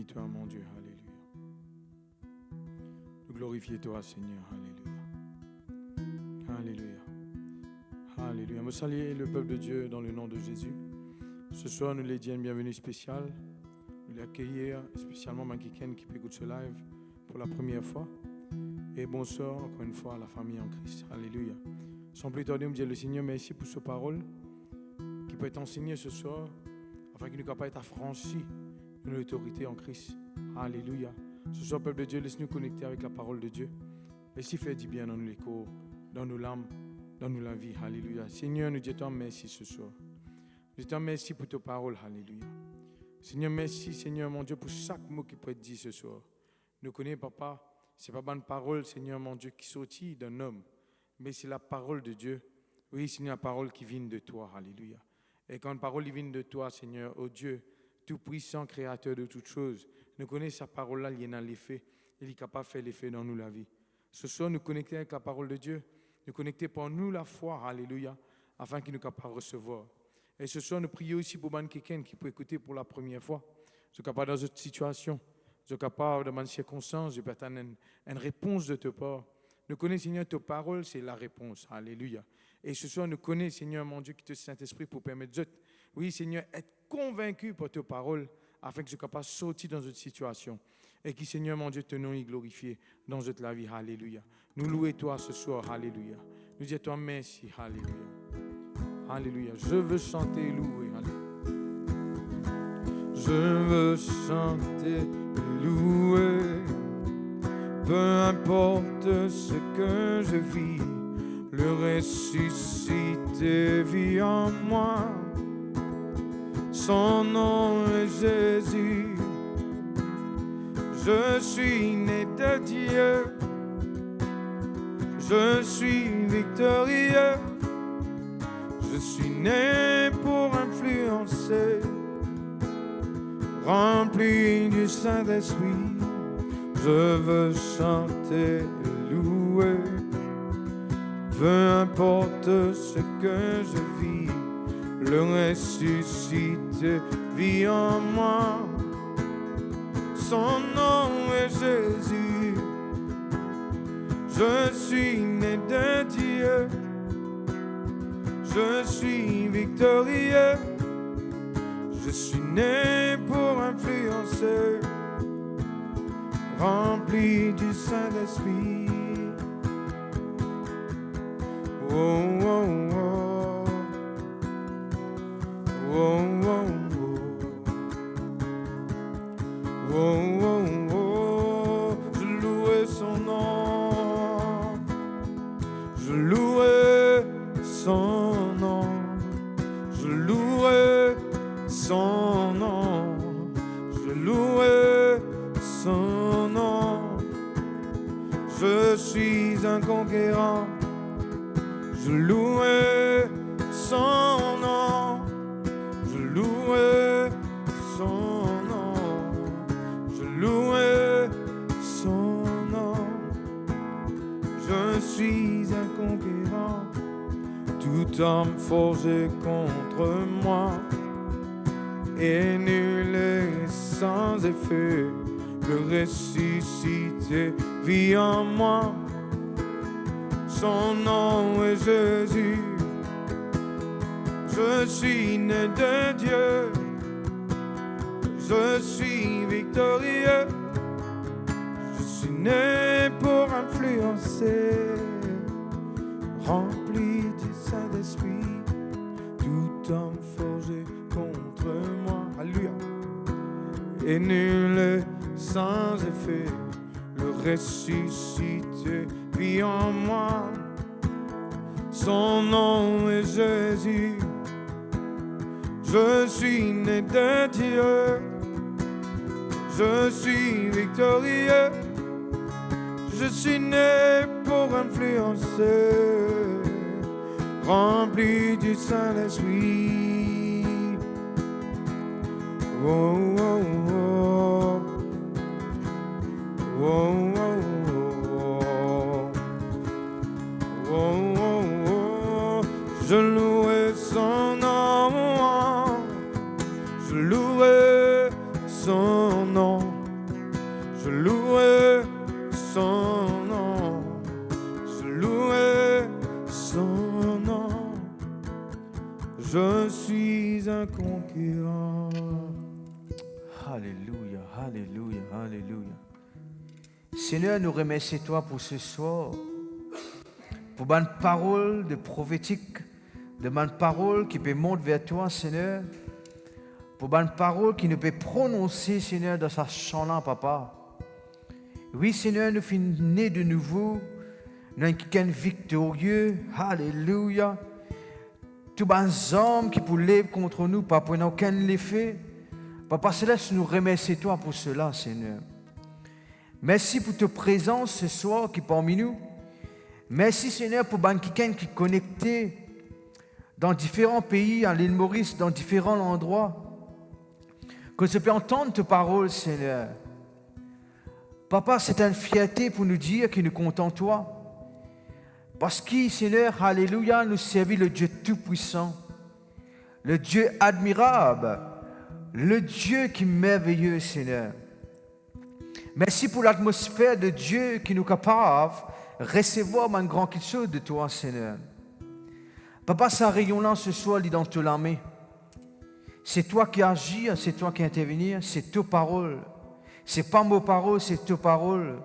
toi, mon Dieu. Alléluia. Nous glorifions toi, Seigneur. Alléluia. Alléluia. Alléluia. Nous saluons le peuple de Dieu dans le nom de Jésus. Ce soir, nous les disons une bienvenue spéciale. Nous les accueillir spécialement Makiken qui peut écouter ce live pour la première fois. Et bonsoir encore une fois à la famille en Christ. Alléluia. Sans plus tarder, nous disons le Seigneur merci pour cette parole qui peut être enseignée ce soir afin qu'il nous capable d'être affranchi de l'autorité en Christ. Alléluia. Ce soir, peuple de Dieu, laisse-nous connecter avec la parole de Dieu. Laisse-nous faire du bien dans nos corps, dans nos âmes, dans nos vies. Alléluia. Seigneur, nous disons merci ce soir. Nous disons merci pour ta parole. Alléluia. Seigneur, merci, Seigneur, mon Dieu, pour chaque mot qui peut être dit ce soir. Nous connaissons, Papa, ce n'est pas une parole, Seigneur, mon Dieu, qui sortit d'un homme, mais c'est la parole de Dieu. Oui, Seigneur, la parole qui vient de toi. Alléluia. Et quand une parole vient de toi, Seigneur, oh Dieu, tout-puissant, créateur de toutes choses, nous connaissons sa parole-là, il y a l'effet. Il est capable de faire l'effet dans nous la vie. Ce soir, nous connecter avec la parole de Dieu, nous connecter pour nous la foi, alléluia, afin qu'il nous capable de recevoir. Et ce soir, nous prions aussi pour quelqu'un qui peut écouter pour la première fois. Je suis capable dans une situation, je suis capable dans une circonstance, je peux attendre une réponse de ta part. Nous connaissons, Seigneur, ta parole, c'est la réponse. Alléluia. Et ce soir, nous connaissons, Seigneur, mon Dieu, qui te Saint-Esprit pour permettre de, oui, Seigneur, être convaincu par ta parole, afin que je sois capable de sortir dans une situation. Et qui, Seigneur, mon Dieu, te nom y glorifier dans toute la vie. Alléluia. Nous louons toi ce soir. Alléluia. Nous disons toi merci. Alléluia. Alléluia. Je veux chanter et louer. Alléluia. Je veux chanter et louer. Peu importe ce que je vis, le ressuscité vit en moi. Son nom est Jésus. Je suis né de Dieu. Je suis victorieux. Je suis né pour influencer. Rempli du Saint-Esprit. Je veux chanter et louer. Peu importe ce que je vis, le ressuscité vit en moi. Son nom est Jésus. Je suis né de Dieu. Je suis victorieux. Je suis né pour influencer. Rempli du Saint-Esprit. Oh, oh, oh. Oh, oh, oh. Oh, oh, oh. Je louais son nom. Je louais son nom. Je louais son nom. Je louais son nom. Je suis un conquérant. Je louais son nom. Je louais son nom. Je louais son nom. Je suis un conquérant. Tout homme forgé contre moi est nul et sans effet. Le ressuscité vit en moi. Son nom est Jésus. Je suis né de Dieu. Je suis victorieux. Je suis né pour influencer. Rempli du Saint-Esprit. Tout homme forgé contre moi. Alléluia. Et nul est sans effet. Le ressuscité vit en moi. Son nom est Jésus. Je suis né de Dieu. Je suis victorieux. Je suis né pour influencer. Rempli du Saint-Esprit. Oh, oh, oh. Oh, oh, oh. Oh, oh, oh. Je louais son nom. Je louais son nom. Alléluia. Seigneur, nous remercions toi pour ce soir, pour bonne parole de prophétique, de bonne parole qui peut monter vers toi, Seigneur, pour bonne parole qui nous peut prononcer, Seigneur, dans sa chant-là, Papa. Oui, Seigneur, nous sommes nés de nouveau, nous sommes quelqu'un victorieux, Alléluia. Tous les hommes qui pour lever contre nous, Papa, n'ont aucun effet. Papa Céleste, nous remercions toi pour cela, Seigneur. Merci pour ta présence ce soir qui est parmi nous. Merci, Seigneur, pour quelqu'un qui est connecté dans différents pays, à l'île Maurice, dans différents endroits. Que je peux entendre ta parole, Seigneur. Papa, c'est une fierté pour nous dire que nous comptons en toi. Parce que, Seigneur, alléluia, nous servons le Dieu Tout-Puissant, le Dieu admirable, le Dieu qui est merveilleux, Seigneur. Merci pour l'atmosphère de Dieu qui nous est capable de recevoir un grand quelque chose de toi, Seigneur. Papa, ça rayonnant ce soir, dans ta main. C'est toi qui agis, c'est toi qui interviens, c'est ta parole. C'est pas mes paroles, c'est ta parole.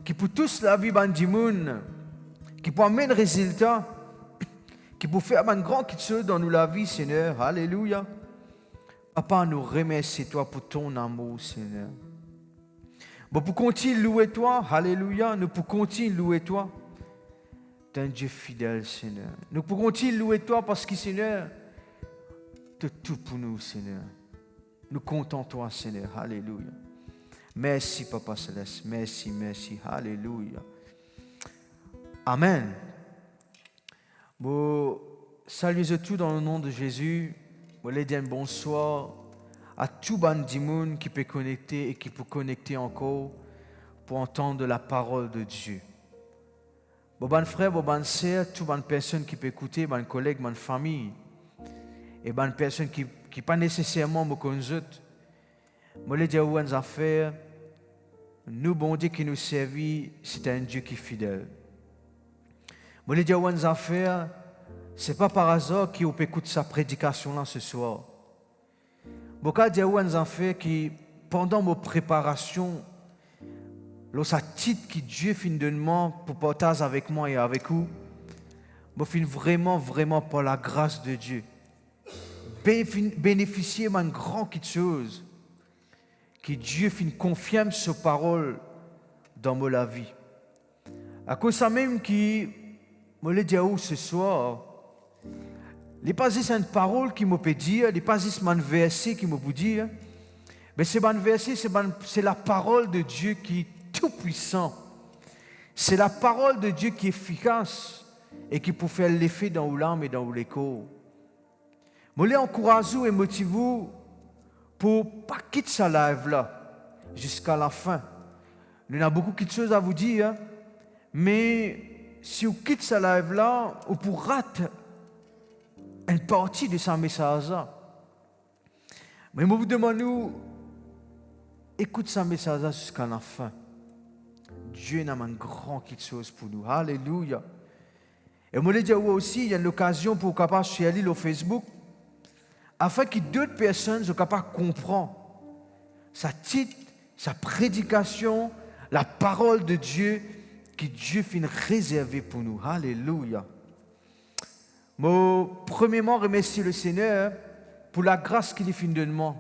Qui pour tous la vie du monde, qui peut amener un résultat, qui peut faire un grand quelque chose dans nous la vie, Seigneur. Alléluia. Papa, nous remercions toi pour ton amour, Seigneur. Bon, pour continuer de louer toi, alléluia, nous pouvons continuer de louer toi. Tu es un Dieu fidèle, Seigneur. Nous pouvons continuer de louer toi parce que, Seigneur, tu es tout pour nous, Seigneur. Nous comptons toi, Seigneur. Alléluia. Merci, Papa Céleste. Merci, merci. Alléluia. Amen. Bon, saluez tout dans le nom de Jésus. Bon, les dire bonsoir à tout le monde qui peut connecter et qui peut connecter encore pour entendre la parole de Dieu. Bon frère, bon sœur, toutes les personnes qui peuvent écouter, bon collègues, bon famille, et bonnes personnes qui pas nécessairement me connaissent. Moi, les dire aux affaires, nous, bon Dieu qui nous servit, c'est un Dieu qui est fidèle. Moi, les dire aux affaires, c'est pas par hasard qu'on peut écouter sa prédication là ce soir. Beaucoup de gens ont fait que pendant ma préparation, lorsque titre que Dieu fin de moi pour partager avec moi et avec vous, je fin vraiment par la grâce de Dieu. Bénéficier d'une grande chose, que Dieu fin confirme sa parole dans ma vie. À cause de ça même qui me le dit ce soir, il n'est pas juste une parole qui me peut dire, il n'est pas juste un verset qui me peut dire, mais c'est un verset, c'est la parole de Dieu qui est tout puissant. C'est la parole de Dieu qui est efficace et qui peut faire l'effet dans l'âme et dans l'écho. Je les encourage et motive pour ne pas quitter sa live là jusqu'à la fin. Nous avons beaucoup de choses à vous dire, mais si vous quittez sa live là, vous pourrez rater une partie de ce message. Mais je vous demande, écoute ce message jusqu'à la fin. Dieu a un grand quelque chose pour nous. Alléluia. Et je voulais dire aussi, il y a une occasion pour capable share sur Facebook, afin que d'autres personnes soient capables de comprendre sa titre, sa prédication, la parole de Dieu, que Dieu finit réservée pour nous. Alléluia. Premièrement, remercier le Seigneur pour la grâce qu'il finit de moi.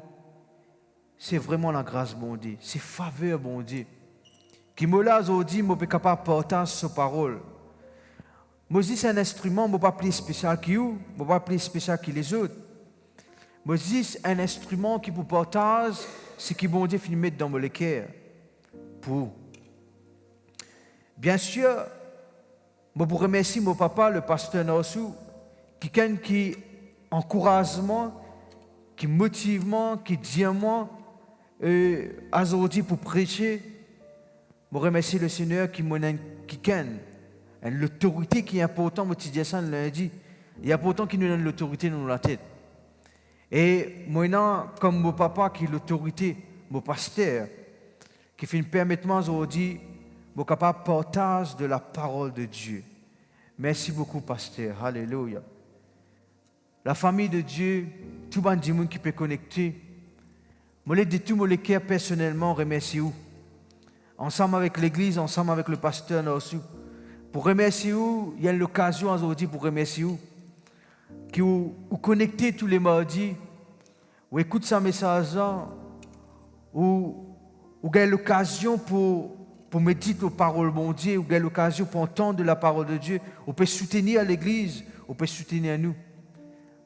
C'est vraiment la grâce, bon Dieu. C'est faveur, bon Dieu. Qui me l'a aujourd'hui, je suis capable de partager sa parole. Moi aussi, c'est un instrument, je ne suis pas plus spécial que vous, je ne suis pas plus spécial que les autres. Moi aussi, c'est un instrument qui peut partager ce que bon Dieu finit de mettre dans mon cœur. Pour. Bien sûr, je vous remercie mon papa, le pasteur Nassou, quelqu'un qui encouragement, qui motivement, qui dit moi, aujourd'hui pour prêcher. Je remercie le Seigneur qui m'a quelqu'un, l'autorité qui est importante, je dis ça le lundi. Il y a pourtant qui nous donne l'autorité dans la tête. Et maintenant, comme mon papa qui est l'autorité, mon pasteur, qui fait permettre aujourd'hui, je suis capable de partager de la parole de Dieu. Merci beaucoup, pasteur. Alléluia. La famille de Dieu, tout le monde qui peut connecter, je dis tout mon cœur personnellement, remercie vous. ensemble avec l'église, ensemble avec le pasteur aussi. Pour remercier vous, il y a l'occasion aujourd'hui pour remercier vous. Qui vous connectez tous les mardis, ou écoute sa message, ou avez l'occasion pour méditer aux paroles de mon Dieu, ou avez l'occasion pour entendre la parole de Dieu, ou peut soutenir l'église, ou peut soutenir nous.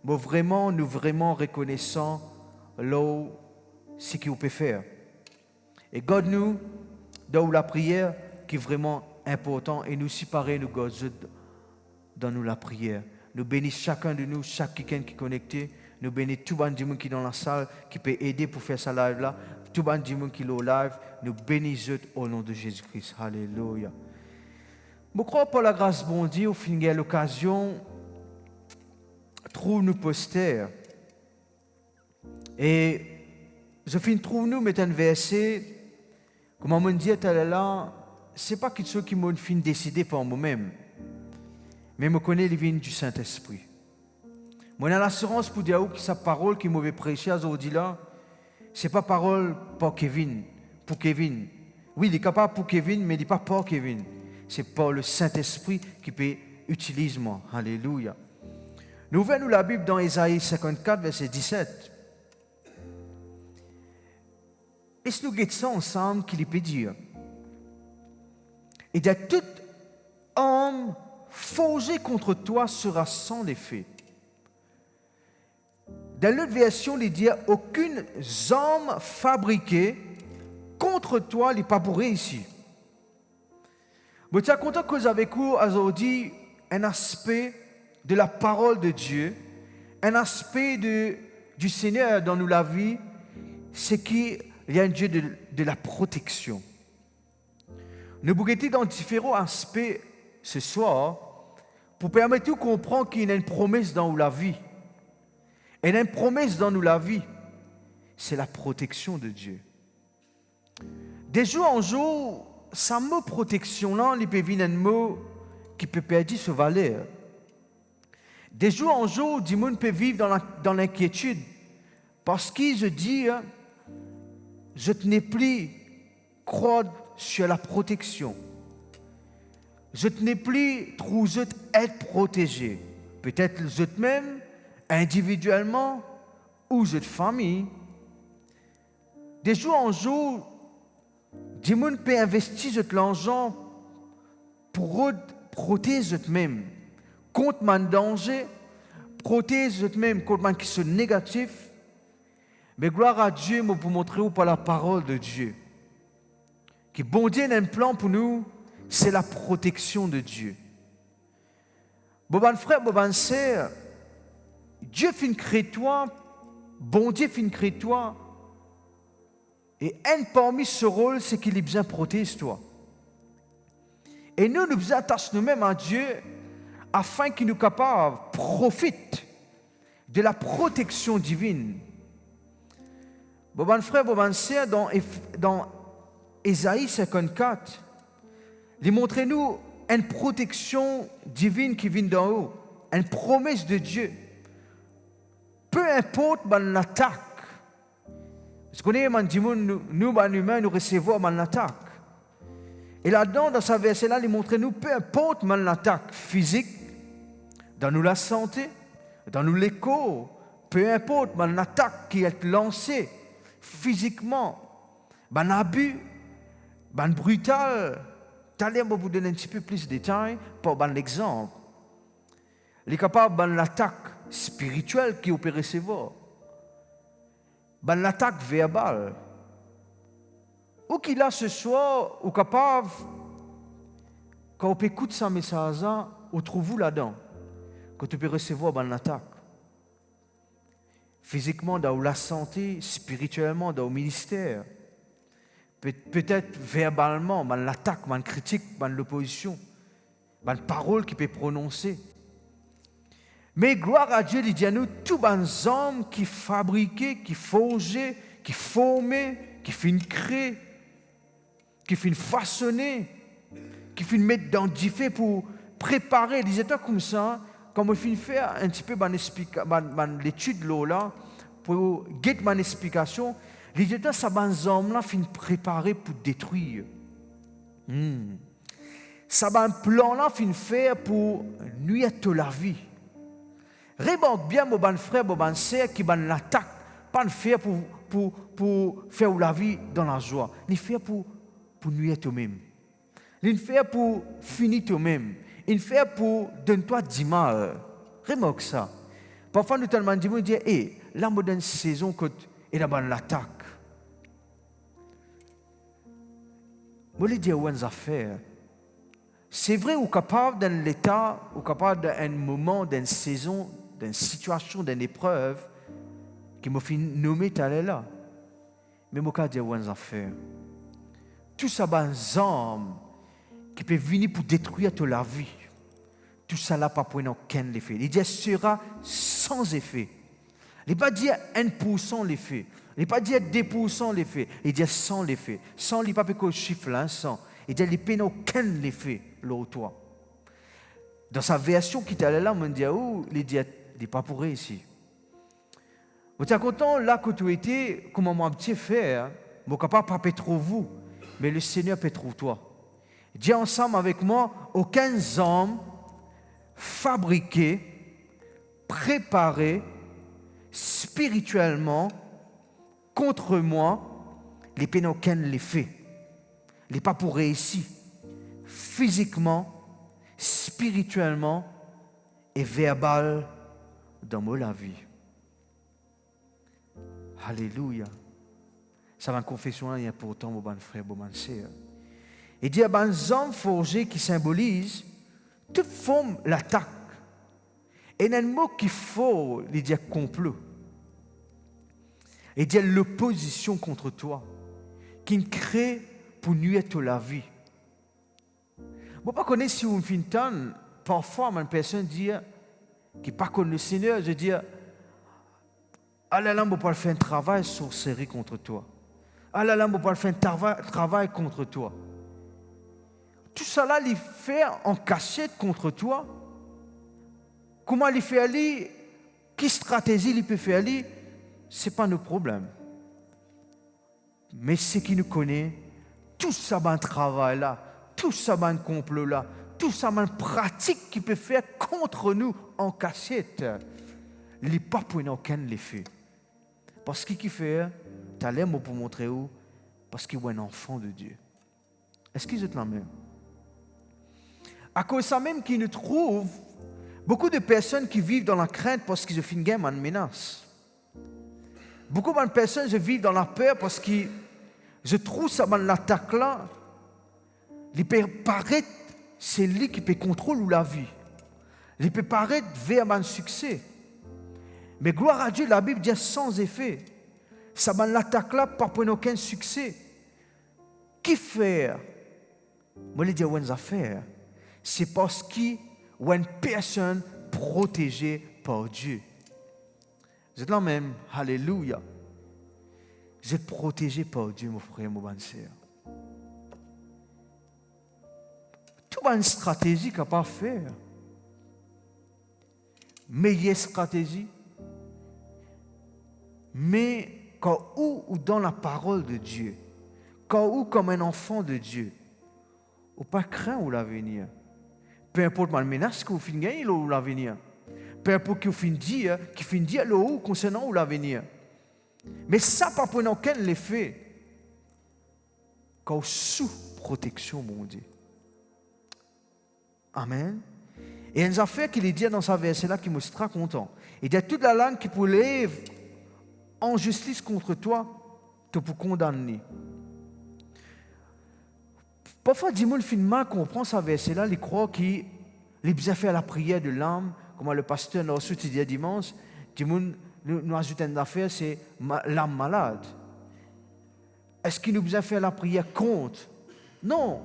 Mais vraiment, nous vraiment reconnaissons là ce qu'il peut faire. Et God nous, dans la prière, qui est vraiment important, et nous séparer, nous God, dans nous la prière. Nous bénissons chacun de nous, chaque quelqu'un qui est connecté. Nous bénissons tout le monde qui est dans la salle, qui peut aider pour faire ce live-là. Tout le monde qui est au live, nous bénissons au nom de Jésus-Christ. Alléluia. Je crois par la grâce de bon Dieu, au fin de l'occasion, trouve-nous posters. Et je finis trouve-nous mettre un verset, comme on me dit tout à l'heure, ce n'est pas quelque chose qui m'a fin décidé par moi-même. Mais je connais les vignes du Saint-Esprit. Moi, j'ai l'assurance pour dire que sa parole qui m'avait prêché aujourd'hui là, ce n'est pas parole pour Kevin. Oui, il est capable pour Kevin, mais il n'est pas pour Kevin. C'est pour le Saint-Esprit qui peut utiliser moi. Alléluia. Nous ouvrons la Bible dans Ésaïe 54, verset 17. Et si nous guettons ça ensemble, qu'il peut dire. Et de toute homme forgé contre toi sera sans effet. Dans l'autre version, il dit aucune arme fabriquée contre toi n'est pas pourrie ici. Mais je suis content que vous avez aujourd'hui un aspect de la parole de Dieu, un aspect du Seigneur dans nous la vie, c'est qu'il y a un Dieu de la protection. Nous bougeons dans différents aspects ce soir pour permettre de comprendre qu'il y a une promesse dans la vie. Et une promesse dans nous la vie, c'est la protection de Dieu. De jour en jour, ce mot protection-là, il peut venir un mot qui peut perdre sa valeur. De jour en jour, du monde peut vivre dans l'inquiétude parce qu'il se dit, je n'ai plus croire sur la protection. Je n'ai plus trouvé être protégé. Peut-être eux-mêmes, individuellement, ou de famille. De jour en jour, des gens peuvent investir l'argent pour protéger eux-mêmes contre un danger, protéger eux-mêmes contre un qui sont négatif. Mais gloire à Dieu pour montrer par la parole de Dieu. Que bon Dieu a un plan pour nous, c'est la protection de Dieu. Bon frère, bon sœur, Dieu fait créer toi, bon Dieu fait créer toi, et un parmi ce rôle, c'est qu'il est besoin de protéger toi. Et nous besoin d'attacher nous-mêmes à Dieu afin qu'il nous capable profite de la protection divine. Bon frère, bon sœur, dans Ésaïe 54, il montre-nous une protection divine qui vient d'en haut, une promesse de Dieu. Peu importe l'attaque. Parce qu'on est nous, humains, nous recevons l'attaque. Et là-dedans, dans ce verset-là, il montre-nous peu importe l'attaque physique, dans nous la santé, dans nous l'écho, peu importe l'attaque qui est lancée physiquement, abus, brutal. T'allez vous donner un petit peu plus de détails pour l'exemple. Il est capable de l'attaque spirituelle qui peut recevoir. L'attaque verbale. Ou qu'il a ce soir, ou capable, quand on peut écouter ce message, on trouve là-dedans, que tu peux recevoir l'attaque. Physiquement, dans la santé, spirituellement, dans le ministère. Peut-être verbalement, l'attaque, la critique, l'opposition, la parole qui peut prononcer. Mais gloire à Dieu, il dit à nous, tous les hommes qui fabriquaient, qui forgeaient, qui formaient, qui finissent créer, qui finissent façonner, qui finissent mettre dans du fait pour préparer. Il disait comme ça, quand on finit faire un petit peu l'étude de l'eau là, pour get mon explication, il disait ça, les hommes là finissent préparer pour détruire. Ça va un plan là, fin faire pour nuire toute la vie. Remarque bien, mon bon frère, mon bonne sœur, qui va l'attaque, pas faire pour faire la vie dans la joie, ni faire pour nuire toi-même. Ni faire pour finir toi-même. Ni faire pour donner toi du mal. Remarque ça. Parfois, nous tellement disons, hé, là, on a une saison que il y a une attaque. Je vais dire une affaire. C'est vrai, ou capable d'un l'état, ou capable d'un moment, d'une saison, d'une situation, d'une épreuve, qui m'a fait nommer tel là. Mais je vais dire une affaire. Tout ça, c'est un homme qui peut venir pour détruire toute la vie. Tout ça là, pas pour aucun effet. Il dit, sera sans effet. Il ne pas dire 1% l'effet. Il ne pas dire 2% l'effet. Il dit sans l'effet. Sans, il ne pas que chiffre là, sans. Il dit, il n'a aucun effet, là, toi. Dans sa version qui est là, on dit, il dit, il n'est pas pour ici. Vous êtes content, là, que tu étais, comment moi, petit faire, je ne peux pas trop vous, mais le Seigneur peut trop toi. Dis ensemble avec moi, aucun homme fabriqué, préparé, spirituellement, contre moi, les pénoquins les fait. Il n'est pas pour réussir. Physiquement, spirituellement et verbal dans ma vie. Alléluia. Ça va une confession important, mon bon frère, mon bonne sœur. Il dit, il y a des hommes forgés qui symbolisent toute forme l'attaque. Et il y a un mot qu'il faut, il dit complot. Il dit l'opposition contre toi, qui crée pour nuire toute la vie. Je ne sais pas si vous me faites parfois, une personne dit, qui ne connaît pas le Seigneur, je dis, ah là là, je ne peux pas faire un travail sorcellerie contre toi. Ah là là, je ne peux pas faire un travail contre toi. Tout ça là, il fait en cachette contre toi. Comment il fait aller? Quelle stratégie il peut faire aller? Ce n'est pas nos problèmes. Mais ce qui nous connaît, tout ça, un travail là, tout ça, un complot là, tout ça, une pratique qu'il peut faire contre nous en cachette, il n'est pas pour aucun effet. Parce qu'il fait, tu as l'air pour montrer où? Parce qu'il est un enfant de Dieu. Est-ce qu'ils êtes la même? À cause de ça même qu'il nous trouve beaucoup de personnes qui vivent dans la crainte parce qu'ils ont fait une menace. Beaucoup de personnes vivent dans la peur parce que je trouve ça dans l'attaque là. Il peut paraître, c'est lui qui peut contrôler la vie. Il peut paraître vers un succès. Mais gloire à Dieu, la Bible dit sans effet. Ça dans l'attaque là, pas pour aucun succès. Qui faire? Moi, je dis une affaire. C'est parce qu'il y a une personne protégée par Dieu. Vous êtes là même, alléluia. Vous êtes protégé par Dieu, mon frère, mon bonne sœur. Tout une stratégie qu'on peut faire. Meilleure stratégie. Mais quand ou dans la parole de Dieu, quand ou comme un enfant de Dieu, ou pas craindre l'avenir. Peu importe la menace que vous finissez gagner ou l'avenir. Peu importe que vous finissez dire le haut concernant l'avenir. Mais ça pas pour aucun effet. Quand sous protection, mon Dieu. Amen. Et il y a une affaire qu'il dit dans sa verset là qui me sera content. Il dit toute la langue qui peut lever en justice contre toi, te pour condamner. Parfois, dis-moi, le film mal comprend sa verset là, il croit qu'il a besoin faire la prière de l'âme, comme le pasteur nous a dit dimanche. Dis-moi, nous ajoutons une affaire, c'est l'âme malade. Est-ce qu'il nous besoin faire la prière contre? Non.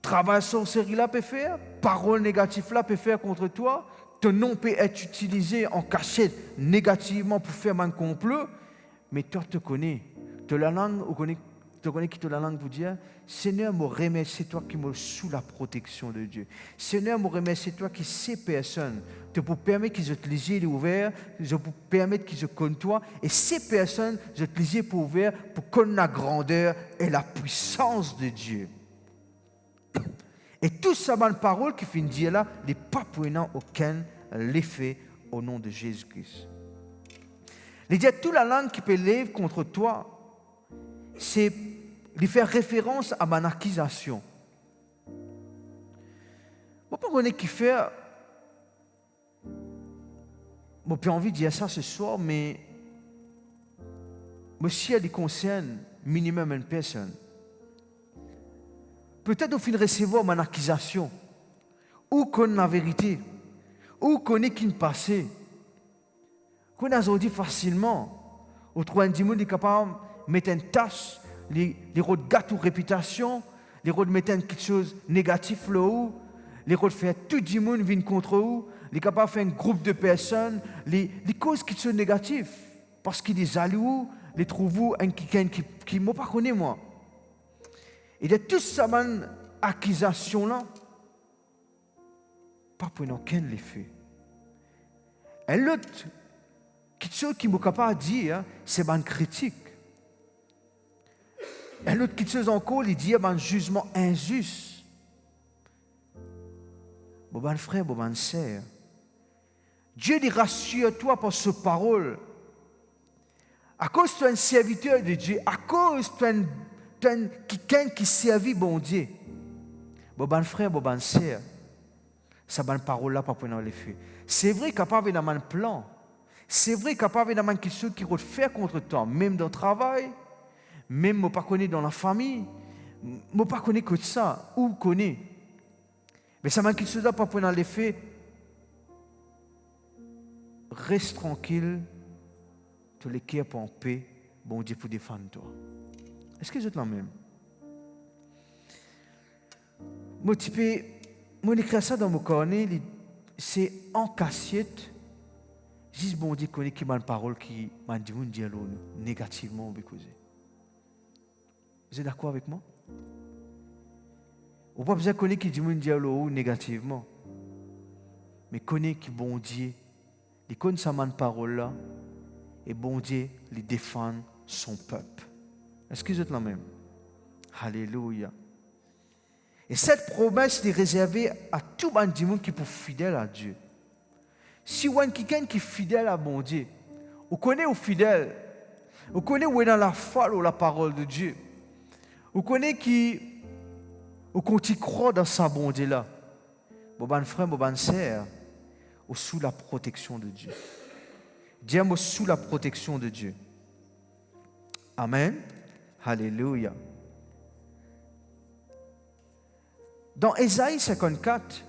Travail sorcellerie là peut faire, parole négative là peut faire contre toi, ton nom peut être utilisé en cachette négativement pour faire un complot, mais toi te connais, de la langue, tu tu connais qui te la langue pour dire, Seigneur, me remercie toi qui me sous la protection de Dieu. Seigneur, me remercie toi qui ces personnes te pour permettre qu'ils te lisent les ouverts, je pour permettre qu'ils se connaissent toi, et ces personnes, je te lisais pour ouvert pour connaître la grandeur et la puissance de Dieu. Et tout ça, bonne parole qui finit dire là, n'est pas prenant aucun l'effet au nom de Jésus-Christ. Il dit toute la langue qui peut lever contre toi, c'est lui faire référence à mon accusation. Je ne sais pas qui fait. Je n'ai pas envie de dire ça ce soir, mais monsieur, il concerne minimum une personne. Peut-être au fin de recevoir mon accusation, ou qu'on la vérité, ou qu'on est qui ne passé, qu'on a dit facilement, au troisième dimanche, il est capable de mettre une tâche, les routes gâtent ou réputation, les routes mettent quelque chose de négatif là-haut, les routes faire tout le monde vient contre vous, les capable de faire un groupe de personnes, les causes qui sont négatives, parce qu'ils les allouent, les trouvent un qui ne m'a pas connu moi. Et de toute cette accusation-là, pas pour aucun l'effet. Et l'autre, quelque chose qui m'a capable de dire, c'est une critique. Et l'autre, quelque chose encore, il dit un jugement injuste. Bon frère, bon sœur, Dieu dit rassure-toi par sa parole. À cause tu es un serviteur de Dieu, à cause tu es quelqu'un qui servit bon Dieu. Bon frère, bon sœur, ça bonne parole là pas prendre l'effet. C'est vrai qu'il n'y a pas un plan. C'est vrai qu'il n'y a pas quelque chose qui va faire contre toi, même dans le travail, même moi pas connais dans la famille, moi pas connais que ça, ou connais. Mais ça m'a quelque chose là pas prendre l'effet. Reste tranquille, tu les cœurs en paix, bon Dieu pour défendre toi. Est-ce que vous êtes là même? Moi, j'écris ça dans mon cornet, c'est en cassette. Juste bon Dieu connaît qui m'a une parole qui m'a dit négativement. Vous êtes d'accord avec moi? Vous n'avez pas besoin de connaître qui dit négativement. Mais connaît qui bon Dieu, il connaît sa parole là, et bon Dieu, il défend son peuple. Est-ce que vous êtes là même? Alléluia. Et cette promesse est réservée à tout le monde qui est fidèle à Dieu. Si vous êtes quelqu'un qui est fidèle à bon Dieu, vous connaissez vous fidèle, vous connaissez où est dans la foi ou la parole de Dieu, vous connaissez qui vous comptez croire dans sa bon Dieu là, bon frère, bon sœur, ou sous la protection de Dieu. Dis-moi sous la protection de Dieu. Amen. Alléluia. Dans Ésaïe 54,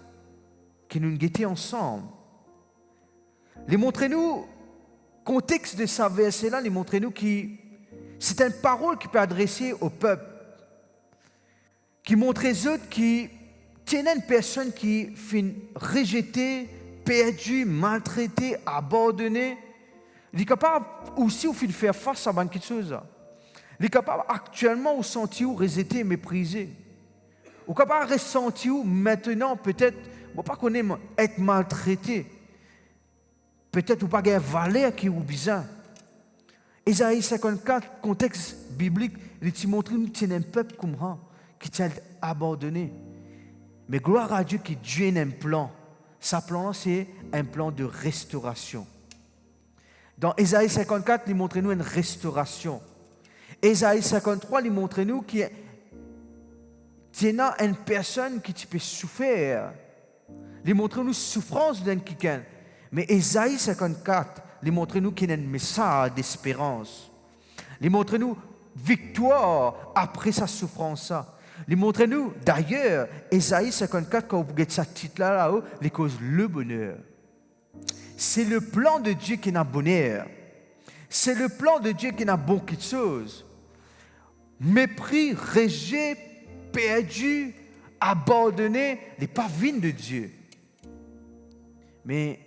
qui nous guettait ensemble, les montrez-nous, contexte de ce verset-là, les montrez-nous que c'est une parole qui peut adresser au peuple, qui montre les autres qui tiennent une personne qui finit rejetée, perdue, maltraitée, abandonnée. Il est capable aussi de faire face à quelque chose. Il est capable actuellement de sentir rejeté, méprisé. Ou capable de ressentir maintenant, peut-être, je ne pas connaître être maltraité. Peut-être ou pas avoir valeur qui est bizarre. Ésaïe 54, contexte biblique, il te montre qu'il y a un peuple comme ça, qui t'a abandonné. Mais gloire à Dieu qui Dieu a un plan. Sa plan, c'est un plan de restauration. Dans Ésaïe 54, il montre-nous une restauration. Ésaïe 53, il montre-nous qu'il y a une personne qui peut souffrir. Il montre-nous souffrance d'un quelqu'un. Mais Ésaïe 54, il montre-nous qu'il y a un message d'espérance. Il montre-nous victoire après sa souffrance. Il montre-nous, d'ailleurs, Ésaïe 54, quand vous regardez ce titre-là, là-haut, il cause le bonheur. C'est le plan de Dieu qui n'a bonheur. C'est le plan de Dieu qui n'a bon quelque chose. Mépris, rejet, perdu, abandonné, n'est pas vigne de Dieu. Mais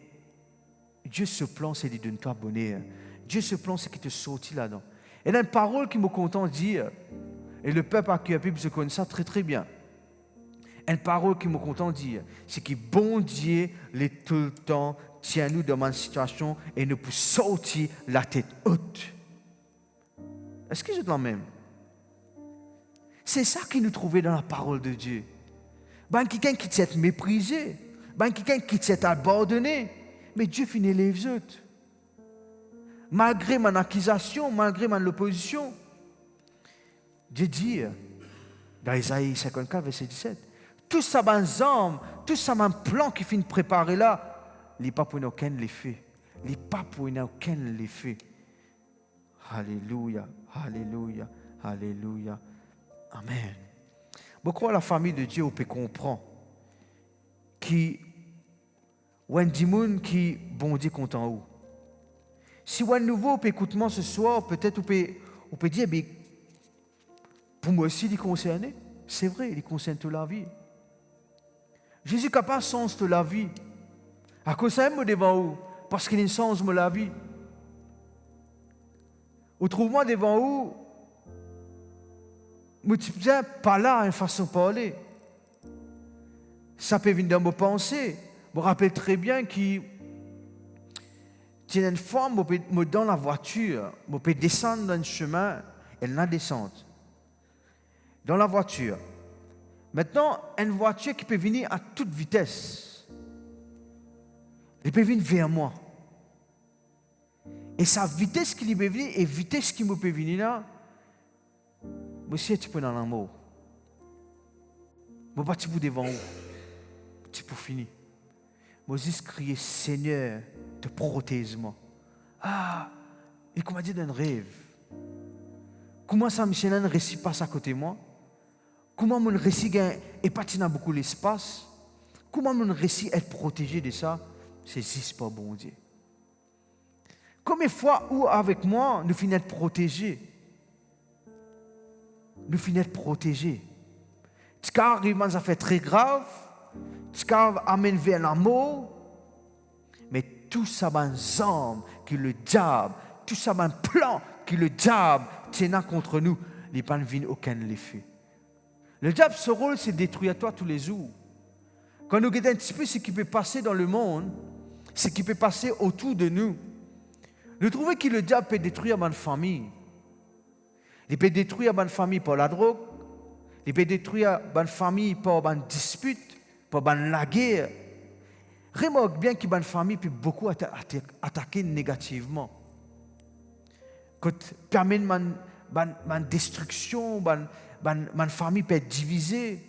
Dieu ce plan, c'est de donner toi bonheur. Dieu ce plan, c'est qu'il te sortit là-dedans. Et dans une parole qui me content de dire, Et le peuple à qui la Bible se connaît ça très très bien. Une parole qui me content de dire, c'est que bon Dieu, tout le temps, tient nous dans une situation et nous peut sortir la tête haute. Est-ce que je te même? C'est ça qui nous trouvait dans la parole de Dieu. Ben, quelqu'un qui s'est méprisé, ben, quelqu'un qui s'est abandonné, mais Dieu finit les autres. Malgré mon accusation, malgré mon opposition, Dieu dit, dans Isaïe 54, verset 17, tout ça, ben, tout ça, ben, plan qui finit de préparer là, il n'est pas pour aucun l'effet. Il n'est pas pour aucun l'effet. Alléluia, alléluia, alléluia. Amen. Beaucoup la famille de Dieu peut comprendre qui un démon qui bon Dieu content où. Si un nouveau peut écouter moi ce soir, peut-être on peut dire mais pour moi aussi il est concerné. C'est vrai, il concerne toute la vie. Jésus n'a pas sens de la vie. À cause ça me devant où? Parce qu'il a un sens de la vie. Ou trouve-moi devant où? Je ne suis pas là une façon de parler. Ça peut venir dans mes pensées. Je me rappelle très bien qu'il y a une femme dans la voiture. Je peux descendre dans le chemin, elle n'a descente. Dans la voiture. Maintenant, une voiture qui peut venir à toute vitesse. Elle peut venir vers moi. Et sa vitesse qui peut venir et la vitesse qui me peut venir là, monsieur, tu peux dans l'amour. Je ne vais pas devant vous. Tu peux finir. Moïse criait, Seigneur, te protège-moi. Ah, il m'a dit d'un rêve. Comment ça, Michel, un récit passe à côté de moi? Comment mon récit est parti dans beaucoup l'espace? Comment mon récit est protégé de ça? C'est juste pas bon Dieu. Combien de fois où avec moi, nous finissons protégés? Nous finissons protégés. Tu arrives à ça fait très grave. Tu amène vers l'amour. Mais tout ça, c'est un arme que le diable, tout ça, c'est un plan que le diable tient contre nous. Il n'y a pas aucun effet. Le diable, son rôle, c'est de détruire toi tous les jours. Quand nous regardons un petit peu ce qui peut passer dans le monde, ce qui peut passer autour de nous, nous trouvons que le diable peut détruire ma famille. Il peut détruire ma famille par la drogue. Il peut détruire ma famille par une dispute, par la guerre. Remarque bien que ma famille peut beaucoup attaquer négativement. Quand permet ma destruction, ma famille peut être divisée.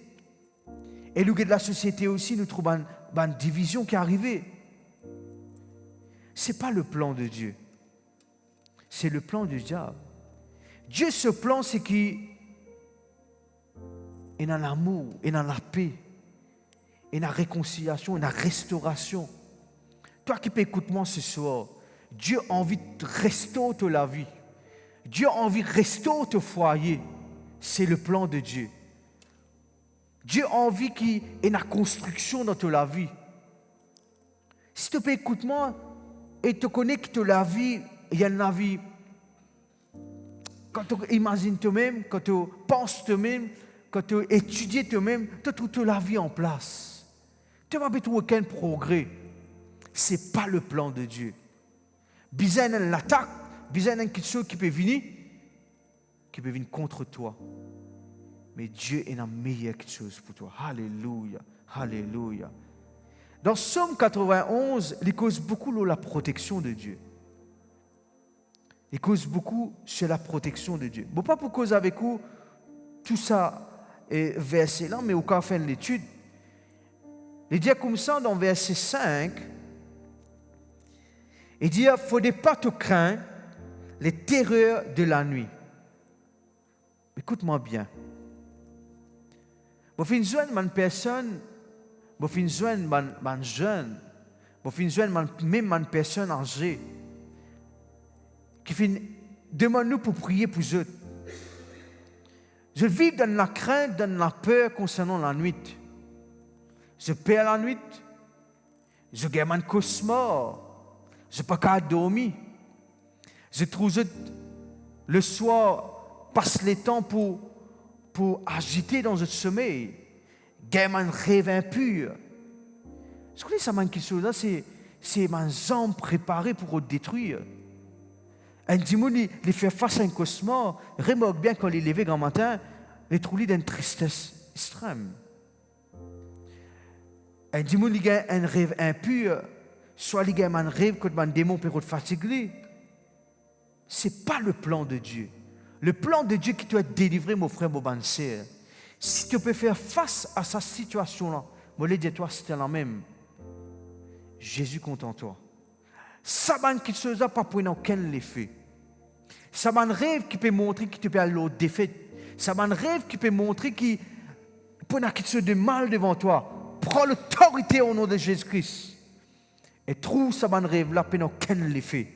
Et nous, de la société aussi, nous trouvons une division qui est arrivée. Ce n'est pas le plan de Dieu. C'est le plan du diable. Dieu, ce plan, c'est qu'il est dans l'amour, il est dans la paix, il est dans la réconciliation, il est dans la restauration. Toi qui peux écouter moi ce soir, Dieu a envie de restaurer la vie. Dieu a envie de restaurer ton foyer. C'est le plan de Dieu. Dieu a envie qu'il y ait une construction dans ta vie. Si tu peux écouter moi et te connectes à la vie, il y a une vie. Quand tu imagines toi-même, quand tu penses toi-même, quand tu étudies toi-même, tu as toute la vie en place. Tu ne vas pas trouver aucun progrès. Ce n'est pas le plan de Dieu. Bizarre l'attaque, bizarre quelque chose qui peut venir contre toi. Mais Dieu est la meilleure chose pour toi. Alléluia, alléluia. Dans Psaume 91, il cause beaucoup de la protection de Dieu. Il cause beaucoup sur la protection de Dieu. Bon, pas pour cause avec vous, tout ça est versé là, mais au cas de l'étude. Il dit comme ça dans verset 5, il dit, il ne faudrait pas te craindre les terreurs de la nuit. Écoute-moi bien. Je suis une personne, je suis une jeune, je suis même une personne âgée qui demande nous pour prier pour eux. Je vis dans la crainte, dans la peur concernant la nuit. Je perds la nuit, je gagne un cauchemar, je ne peux pas dormir. Je trouve le soir, passe le temps pour pour agiter dans notre sommeil. Gain un rêve impur. Ce que ça manque chose là, c'est mes âmes préparées pour te détruire. Un dimanche, il fait face à un cauchemar, remarque bien quand il est levé grand matin, il trouve d'une tristesse extrême. Un dimanche, il a un rêve impur, soit il a un rêve que un démon peut te fatiguer. Ce n'est pas le plan de Dieu. Le plan de Dieu qui doit être délivré, mon frère, mon bonne sœur. Si tu peux faire face à sa situation-là, moi, je dis toi, c'était la même. Jésus compte en toi. Ça ne qui se passe pas pour aucun effet. Ça m'a un rêve qui peut montrer que tu peux aller au défaite. Ça m'a un rêve qui peut montrer que pour quelque chose de mal devant toi, prends l'autorité au nom de Jésus-Christ. Et trouve ça m'a un rêve là pour aucun effet.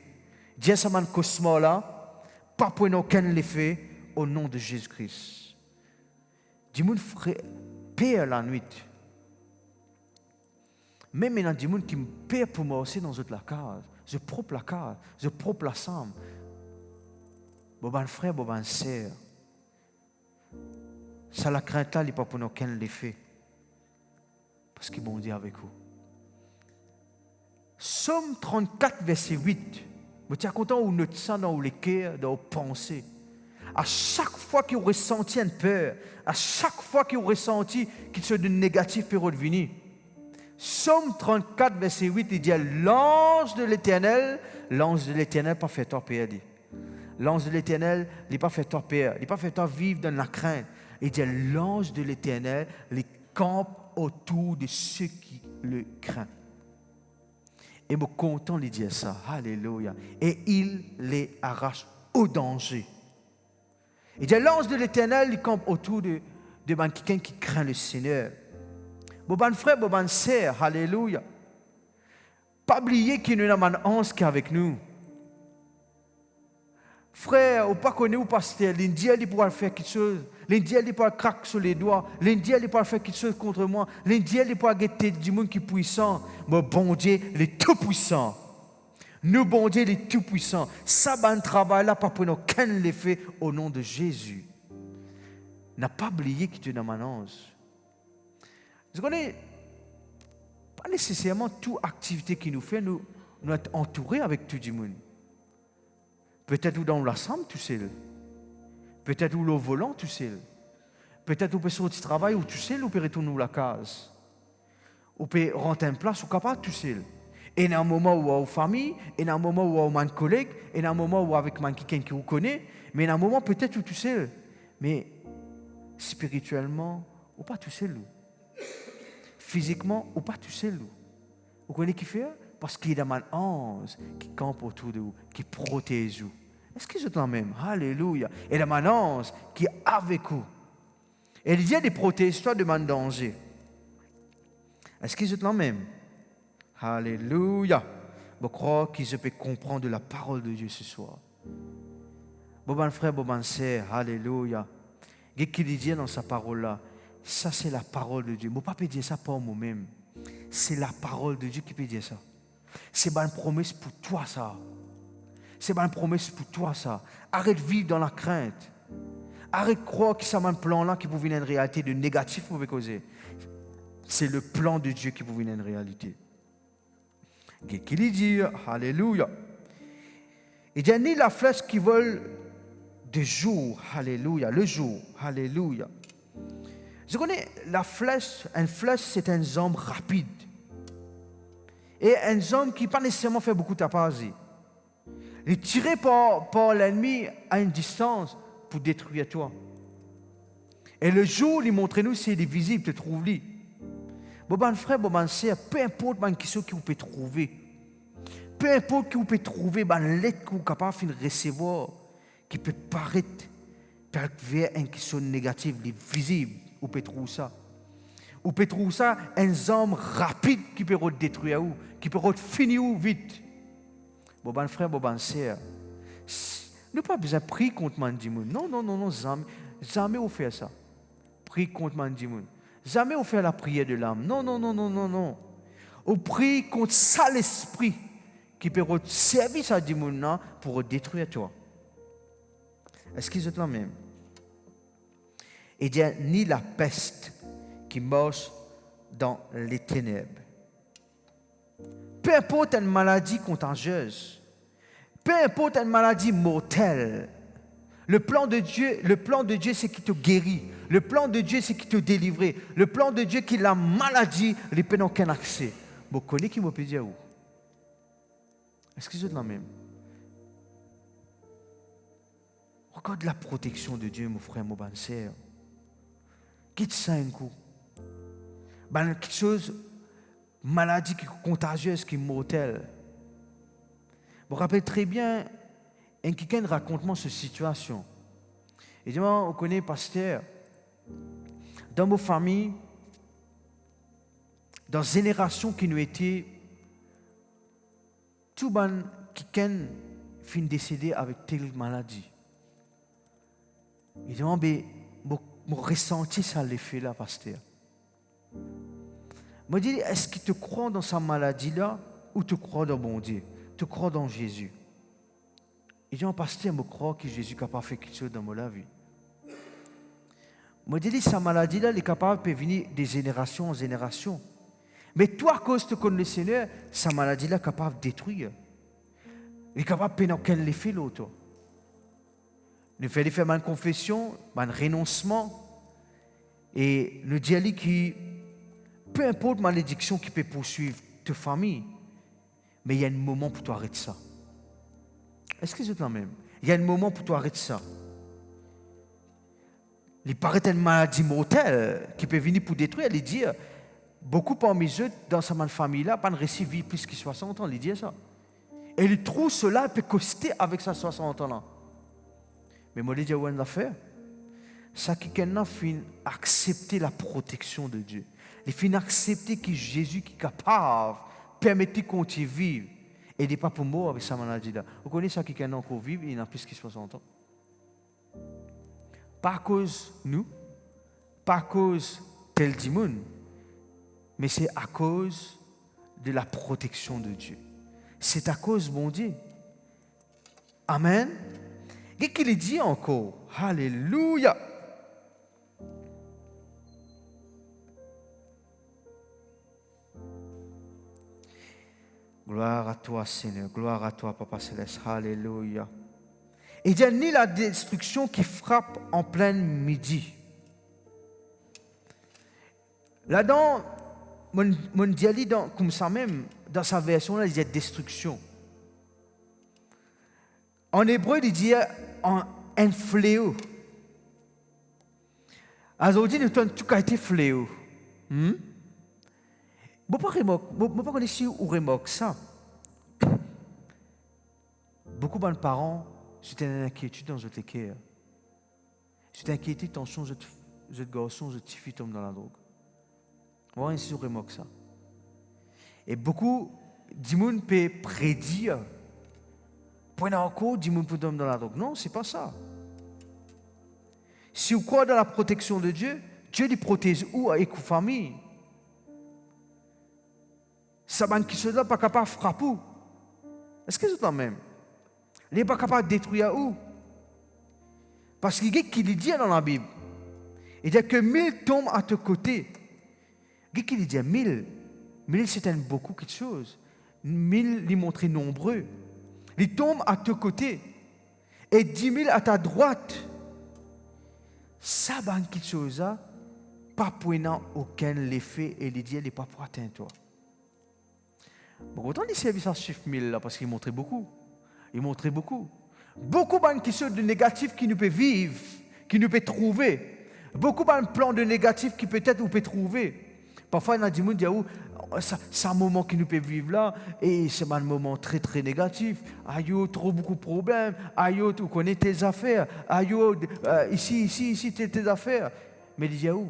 Dis ça m'a un cosmo là, pas pour aucun effet au nom de Jésus-Christ. Dis-moi frère, père la nuit. Même maintenant, dis-moi qui me perd pour moi aussi dans la case. Je propre la case, je propre la chambre. Bon frère, bon sœur. Ça la crainte là, il n'est pas pour aucun effet. Parce qu'il bon Dieu avec vous. Somme 34, verset 8. Je suis content où notre sang dans les cœurs, dans les pensées. À chaque fois qu'il ressenti une peur, à chaque fois qu'il ressenti qu'il soit de négatif pour revenir. Somme 34, verset 8, il dit l'ange de l'Éternel pas fait tort perdre. L'ange de l'Éternel, il n'a pas fait tort perdre, il n'a pas fait tort vivre dans la crainte. Il dit l'ange de l'Éternel, il campe autour de ceux qui le craignent. Et je suis content de dire ça. Alléluia. Et il les arrache au danger. Il dit l'ange de l'Éternel, il campe autour de quelqu'un qui craint le Seigneur. Bon frère, bon sœur, alléluia. Pas oublier qu'il y a un ange qui est avec nous. Frère, ou pas connaître ou pasteur, l'Indien il pourra faire quelque chose. L'Indien il pourra craquer sur les doigts. L'Indien il pourra faire quelque chose contre moi. L'Indien il pourra guetter du monde qui est puissant. Mais bon Dieu, il est tout puissant. Nous, bon Dieu, il est tout puissant. Ça, ben travail là, pas pour nous aucun effet au nom de Jésus. N'a pas oublié qu'il est dans un ange. Vous connaissez, pas nécessairement toute activité qui nous fait, nous être entourés avec tout le monde. Peut-être dans la chambre, tout seul. Peut-être au volant, tout seul. Peut-être au peut sortir du travail, ou tout seul, ou peut retourner à la case. Ou peut rentrer en place, ou capable, tout seul. Et il y a un moment où on a une famille, et il y a un moment où on a un collègue, et il y a un moment où avec quelqu'un qui vous connaît, mais il y a un moment peut-être où tout seul. Mais spirituellement, ou pas tout seul. Physiquement, ou pas tout seul. Vous connaissez qui fait? Parce qu'il y a un ange qui campe autour de vous, qui protège vous. Est-ce que c'est la même? Alléluia. Et il y a un ange qui est avec vous. Et il vient de protéger toi de mon danger. Est-ce que c'est la même? Alléluia. Je crois que je peux comprendre la parole de Dieu ce soir. Bon frère, bon sœur, alléluia. Qu'est-ce qu'il dit dans sa parole-là? Ça, c'est la parole de Dieu. Je ne peux pas dire ça pour moi-même. C'est la parole de Dieu qui peut dire ça. C'est une promesse pour toi, ça. C'est une promesse pour toi, ça. Arrête de vivre dans la crainte. Arrête de croire que c'est un plan-là qui peut venir une réalité de négatif pour vous causer. C'est le plan de Dieu qui peut venir une réalité. Qu'est-ce qu'il dit? Alléluia. Il n'y a ni la flèche qui vole de jour. Alléluia. Le jour. Alléluia. Je connais la flèche. Une flèche, c'est un homme rapide. Et un homme qui n'a pas nécessairement fait beaucoup de tapages. Il est tiré par l'ennemi à une distance pour détruire toi. Et le jour, il montre nous s'il est visible, tu trouves lui. Bon frère, bon sœur, peu importe qui vous peut trouver, peu importe qui vous peut trouver, l'aide que vous êtes capable de recevoir, qui peut paraître vers une question négative, visible, vous pouvez trouver ça. Vous pouvez trouver ça, un homme rapide qui peut vous détruire, qui peut vous finir vite. Bon frère, bon sœur, nous pas besoin de prier contre Mandimoun. Non, jamais vous faites ça. Prier contre Mandimoun. Jamais vous faites la prière de l'âme. Non. Vous priez contre ça l'esprit qui peut vous servir à Dimoun pour détruire toi. Est-ce qu'ils sont là même? Et il n'y a ni la peste qui marche dans les ténèbres. Peu importe une maladie contagieuse, peu importe une maladie mortelle, le plan de Dieu, c'est qu'il te guérit. Le plan de Dieu, c'est qu'il te délivre. Le plan de Dieu, c'est que la maladie, il n'y a aucun accès. Vous connaissez qui m'a peut dire où? Est-ce que c'est la même? Regarde la protection de Dieu, mon frère, mon bonne sœur. Quitte ça un coup. Quelque chose, maladie qui est contagieuse, qui est mortelle. Vous vous rappelez très bien, quelqu'un raconte-moi cette situation. Il dit, on connaît pasteur, dans nos familles, dans les générations qui nous étaient, tout le monde qui fin décédé avec telle maladie. Il dit, mon ressenti ça l'effet là, pasteur. Je dis, est-ce que tu crois dans sa maladie-là ou tu crois dans mon Dieu? Tu crois dans Jésus? Il dit, pasteur, je crois que Jésus est capable de faire quelque chose dans ma vie. Je dis, sa maladie-là, elle est capable de venir de génération en génération. Mais toi, à cause de connais le Seigneur, sa maladie-là est capable de détruire. Il est capable de pénir quel effet l'autre. Nous faisons faire une confession, un renoncement, et nous disons que peu importe la malédiction qui peut poursuivre ta famille, mais il y a un moment pour toi arrêter ça. Est-ce que c'est la même? Il y a un moment pour toi arrêter ça. Il paraît une maladie mortelle qui peut venir pour détruire. Il dit, beaucoup parmi eux, dans sa famille-là, pas de récit vie plus que 60 ans. Il dit ça. Et il trouve cela peut coster avec sa 60 ans-là. Mais moi, je dis, où est l'affaire? Ça qui a fait accepter la protection de Dieu. Il fait accepter que Jésus qui est capable de permettre qu'on te vive. Et il n'est pas pour mort avec sa maladie-là. Vous connaissez ça qui a encore vivre, il a plus que 60 ans. Pas à cause de nous, pas à cause tel monde, mais c'est à cause de la protection de Dieu. C'est à cause de mon Dieu. Amen. Qu'est-ce qu'il dit encore? Alléluia. Gloire à toi, Seigneur. Gloire à toi, Papa Céleste. Alléluia. Il dit, ni la destruction qui frappe en plein midi. Là-dedans, mon diali, comme ça même, dans sa version, là, il dit destruction. En hébreu, il dit un fléau. Aujourd'hui, nous avons tout été fléau. Je ne pas connaître où remarque ça. Beaucoup de parents, c'était une inquiétude dans votre cœur. C'était une inquiétude dans son garçon, votre fille tombe dans la drogue. Voilà, ainsi on remarque ça. Et beaucoup de gens peuvent prédire. Pour encore, du monde peut tomber dans la drogue. Non, ce n'est pas ça. Si vous croyez dans la protection de Dieu, Dieu les protège où avec vos familles. Ça ne qui sont pas capable de frapper. Est-ce que c'est la même? Il n'est pas capable de détruire où? Parce qu'il y a qui dit dans la Bible. Il dit que 1000 tombent à tes côtés. Il y a qui dit 1000. 1000 c'est beaucoup de choses. 1000 les montrer nombreux. Ils tombent à tes côtés. Et 10 000 à ta droite. Ça, c'est quelque chose, pas pour aucun effet, et il dit, il n'est pas pour atteindre toi. Bon, autant les services à chiffre 1000 là, parce qu'il montrait beaucoup. Il montrait beaucoup. Beaucoup de questions de négatifs qui nous peut vivre, qui nous peut trouver. Beaucoup de plans de négatifs qui peut-être nous peut trouver. Parfois, il y a des gens qui disent, c'est un moment qui nous peut vivre là, et c'est un moment très très négatif. Aïe, trop beaucoup de problèmes. Aïe, tu connais tes affaires. Aïe, ici, tes affaires. Mais il dit, où?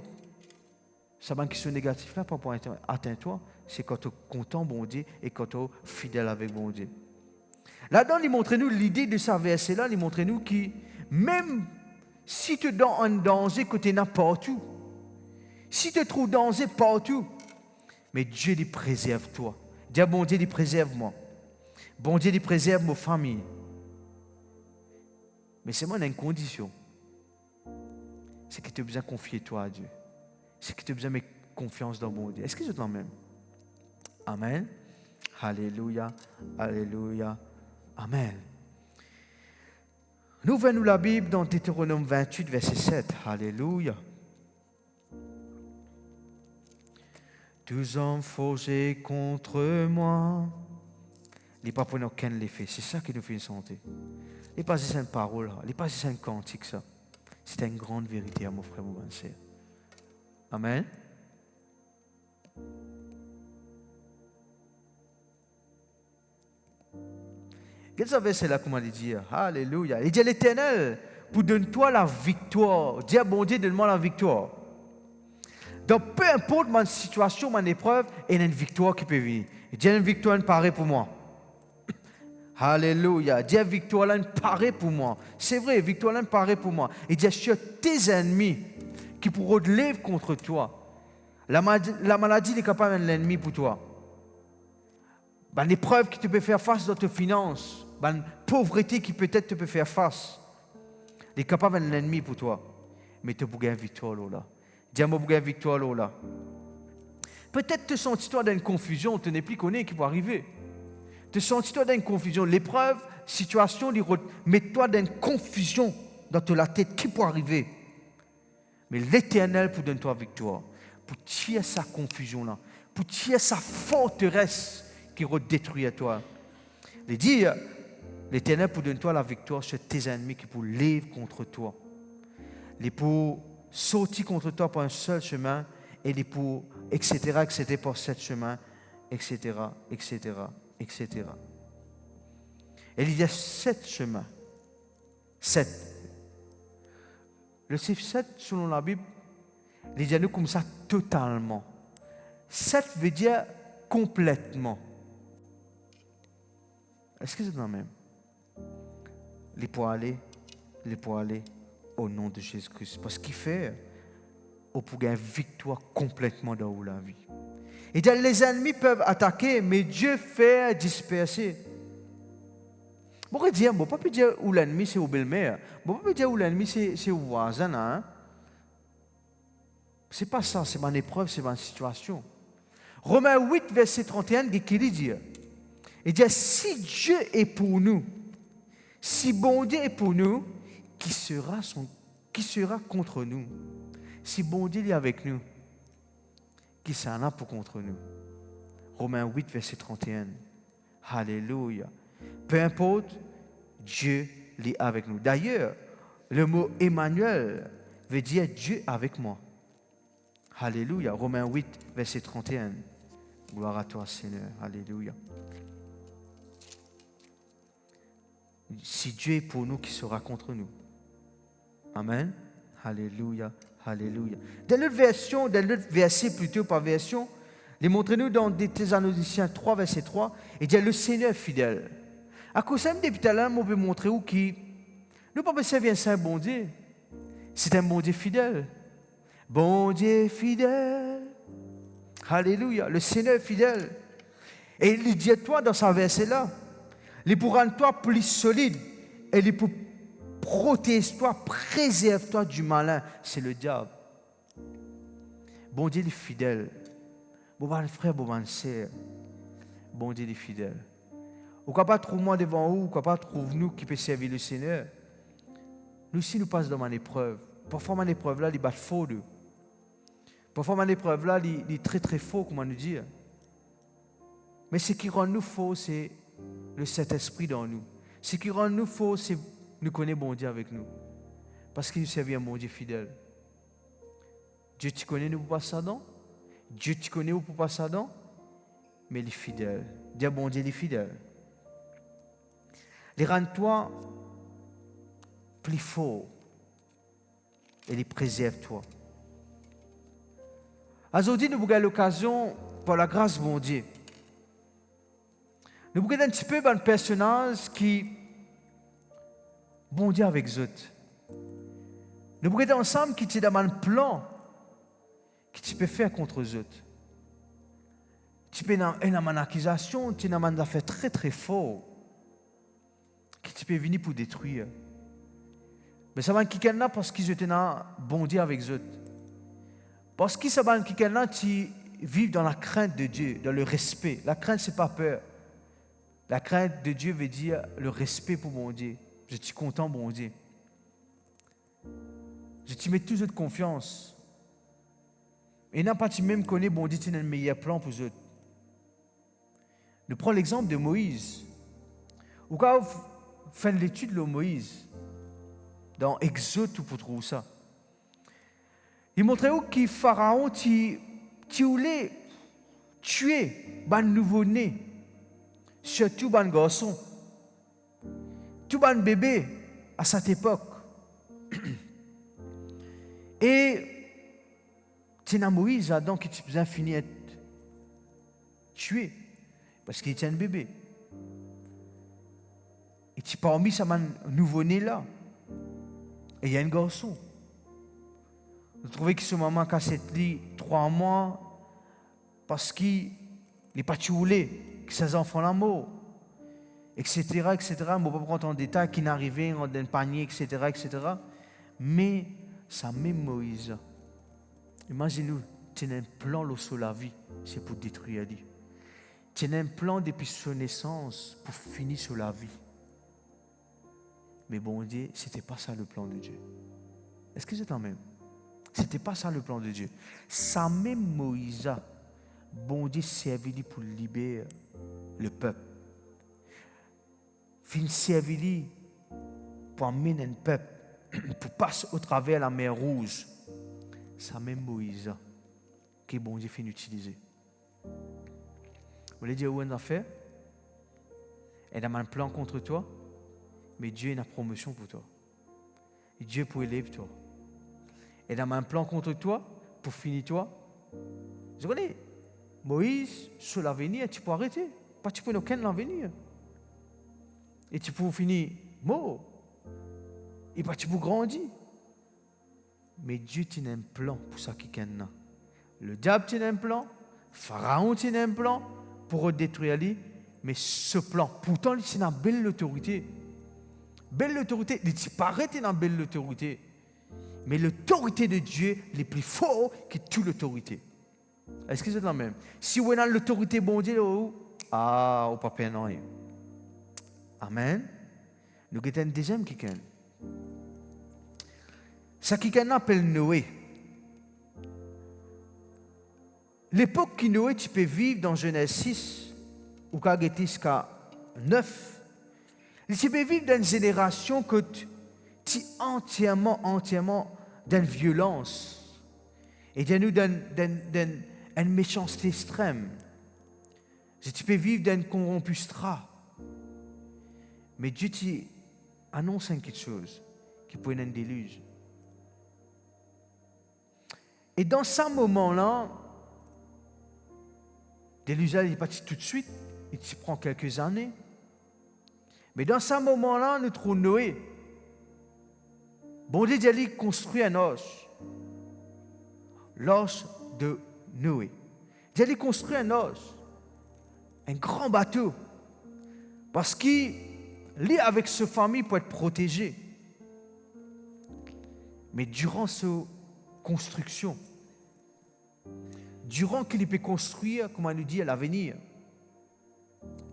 C'est un qui sont négatifs là, pas pour atteindre toi. C'est quand tu es content, bon Dieu, et quand tu es fidèle avec bon Dieu. Là-dedans, il montre-nous l'idée de ce verset-là, il montre-nous que même si tu es dans un danger que tu es n'importe où, si tu trouves danger partout, mais Dieu lui préserve toi. Dis bon Dieu lui préserve moi. Bon Dieu lui préserve ma famille. Mais c'est moi une condition. c'est que tu as besoin de confier toi à Dieu. C'est que tu as besoin de mettre confiance dans mon Dieu. Est-ce que vous êtes en même? Amen. Alléluia. Alléluia. Amen. Nous ouvrons la Bible dans Deutéronome 28, verset 7. Alléluia. Tous hommes forgés contre moi. Il n'est pas pour nous qu'un l'effet. C'est ça qui nous fait une santé. Il n'est pas juste une parole. Il n'est pas juste un cantique, ça. C'est une grande vérité, mon frère, mon sœur. Amen. Quel est ce là comment il dit? Alléluia. Il dit à l'Éternel, pour donner-toi la victoire. Dis à bon Dieu, donne-moi la victoire. Donc, peu importe ma situation, ma épreuve, il y a une victoire qui peut venir. Il dit, une victoire, une parée pour moi. Alléluia. Dis, victoire, là, une parée pour moi. C'est vrai, victoire, là, une parée pour moi. Il dit, sur tes ennemis qui pourront te lever contre toi. La maladie n'est capable d'être l'ennemi pour toi. L'épreuve qui te peut faire face dans tes finances. La pauvreté qui peut-être te peut faire face. Il est capable d'être l'ennemi pour toi. Mais tu peux gagner victoire là. Dis-moi, tu peux gagner victoire là. Peut-être te sens-tu dans une confusion, tu n'es plus connu qui peut arriver. Te sens-tu dans une confusion. L'épreuve, situation, mets-toi dans une confusion dans la tête qui peut arriver. Mais l'Éternel pour donner toi victoire. Pour tirer sa confusion là. Pour tirer sa forteresse qui va détruire toi. Il dit, l'Éternel pour donner toi la victoire sur tes ennemis qui pour lever contre toi. Il pour sortir contre toi par un seul chemin et il pour etc. par sept chemins, etc. Et il y a 7 chemins. 7. Le chiffre 7, selon la Bible, il dit nous comme ça totalement. 7 veut dire complètement. Est-ce que c'est dans le même? Les pour aller au nom de Jésus-Christ. Parce qu'il fait, on peut gagner victoire complètement dans la vie. Et donc, les ennemis peuvent attaquer, mais Dieu fait disperser. On peut dire, on peut dire où l'ennemi c'est au belle-mère. On peut dire où l'ennemi c'est au voisin. Hein? C'est pas ça, c'est mon épreuve, c'est ma situation. Romains 8, verset 31, qui dit, il dit, si Dieu est pour nous, si bon Dieu est pour nous, qui sera contre nous? Si bon Dieu est avec nous, qui sera pour contre nous? Romains 8, verset 31. Alléluia. Peu importe, Dieu est avec nous. D'ailleurs, le mot Emmanuel veut dire Dieu avec moi. Alléluia. Romains 8, verset 31. Gloire à toi, Seigneur. Alléluia. Si Dieu est pour nous, qui sera contre nous? Amen. Alléluia. Alléluia. Dans notre version, dans notre verset plutôt par version, les montrez-nous dans Thessaloniciens 3, verset 3, il dit le Seigneur est fidèle. À cause de ça, depuis tout à l'heure, on veut montrer où qui. Nous ne pouvons pas servir un bon Dieu. C'est un bon Dieu fidèle. Bon Dieu fidèle. Alléluia. Le Seigneur est fidèle. Et il dit à toi dans ce verset-là, il pour rendre toi plus solide. Et il pour protéger toi, préserve toi du malin. C'est le diable. Bon Dieu est fidèle. Bon frère, bon sœur. Bon Dieu est fidèle. Ou qu'on pas trouver moi devant vous, ou qu'on pas trouver nous qui peut servir le Seigneur. Nous aussi nous passons dans une épreuve. Parfois mon épreuve là, il bat faux de. Parfois mon épreuve là, il est très très faux, comment nous dire. Mais ce qui rend nous faux, c'est le Saint-Esprit dans nous. Ce qui rend nous faux, c'est nous connaître bon Dieu avec nous. Parce qu'il nous servait un bon Dieu fidèle. Dieu te connaît nous pour pas ça non? Dieu te connaît pour pas ça non? Mais il est fidèle. Dieu bon Dieu il est fidèle. Il rend toi plus fort. Et il préserve toi. Aujourd'hui, nous avons l'occasion, par la grâce de mon Dieu, nous avons un petit peu un personnage qui bon Dieu avec eux. Nous avons ensemble qui te dans un plan qui tu peux faire contre eux. Tu peux dans une accusation, tu as une affaire très très fort qui tu peux venir pour détruire. Mais ça va qui là parce qu'ils étaient bon Dieu avec eux. Parce qu'ils savent qui là qui vivent dans la crainte de Dieu, dans le respect. La crainte, c'est pas peur. La crainte de Dieu veut dire le respect pour bon Dieu. Je suis content, bon Dieu. Je t'y mets toujours de confiance. Et n'a pas tu même connais, bon Dieu, tu as le meilleur plan pour eux. Nous prenons l'exemple de Moïse. Ou quand vous faites l'étude de Moïse, dans Exode, tout pour trouver ça. Il montrait où que Pharaon voulait tuer un nouveau-né, surtout un garçon, tout un bébé à cette époque. Et c'est Moïse Adam qui a fini d'être tué parce qu'il était un bébé. Et tu parmi ça nouveau-né là. Et il y a un garçon. Vous trouvez que ce maman a cette lit 3 mois parce qu'il n'est pas tué, que ses enfants la mort, etc. Je ne vais pas prendre en détail qui n'est arrivé dans un panier, etc. Mais ça même Moïse. Imaginez-vous, tu as un plan sur la vie, c'est pour détruire la vie. Tu as un plan depuis son naissance pour finir sur la vie. Mais bon Dieu, ce n'était pas ça le plan de Dieu. Est-ce que c'est quand même? Ce n'était pas ça le plan de Dieu. Ça même Moïse, bon Dieu servi pour libérer le peuple. Fin servi pour amener un peuple, pour passer au travers la mer Rouge. Ça même Moïse que bon Dieu finit d'utiliser. Vous voulez dire où on a fait? Elle a un plan contre toi, mais Dieu a une promotion pour toi. Et Dieu pour élever toi. Elle a un plan contre toi, pour finir toi. Vous connaissez, Moïse, sur l'avenir, tu peux arrêter. Pas tu peux aucun l'avenir. Et tu peux finir mort. Et pas tu peux grandir. Mais Dieu tient un plan pour ça qui est là. Le diable tient un plan, Pharaon tient un plan pour détruire lui, mais ce plan, pourtant, il tient une belle autorité. Belle autorité, il ne paraît dans une belle autorité. Mais l'autorité de Dieu est plus forte que toute l'autorité. Est-ce que c'est la même? Si vous avez l'autorité bon Dieu, on ne peut pas non. Amen. Nous avons un deuxième qui est. Ça qui appelle Noé. L'époque qui Noé, tu peux vivre dans Genèse 6, ou quand tu jusqu'à 9, tu peux vivre dans une génération que tu es entièrement dans violence et dans une méchanceté extrême. Tu peux vivre dans une corrompustra. Mais Dieu t'annonce quelque chose qui peut être un déluge. Et dans ce moment-là, déluge n'est pas tout de suite, il prend quelques années. Mais dans ce moment-là, nous trouvons Noé. Bon Dieu a construit un os. L'os de Noé. Dieu a construit un os. Un grand bateau. Parce qu'il est avec sa famille pour être protégé. Mais durant cette construction, durant qu'il peut construire, comme on nous dit à l'avenir,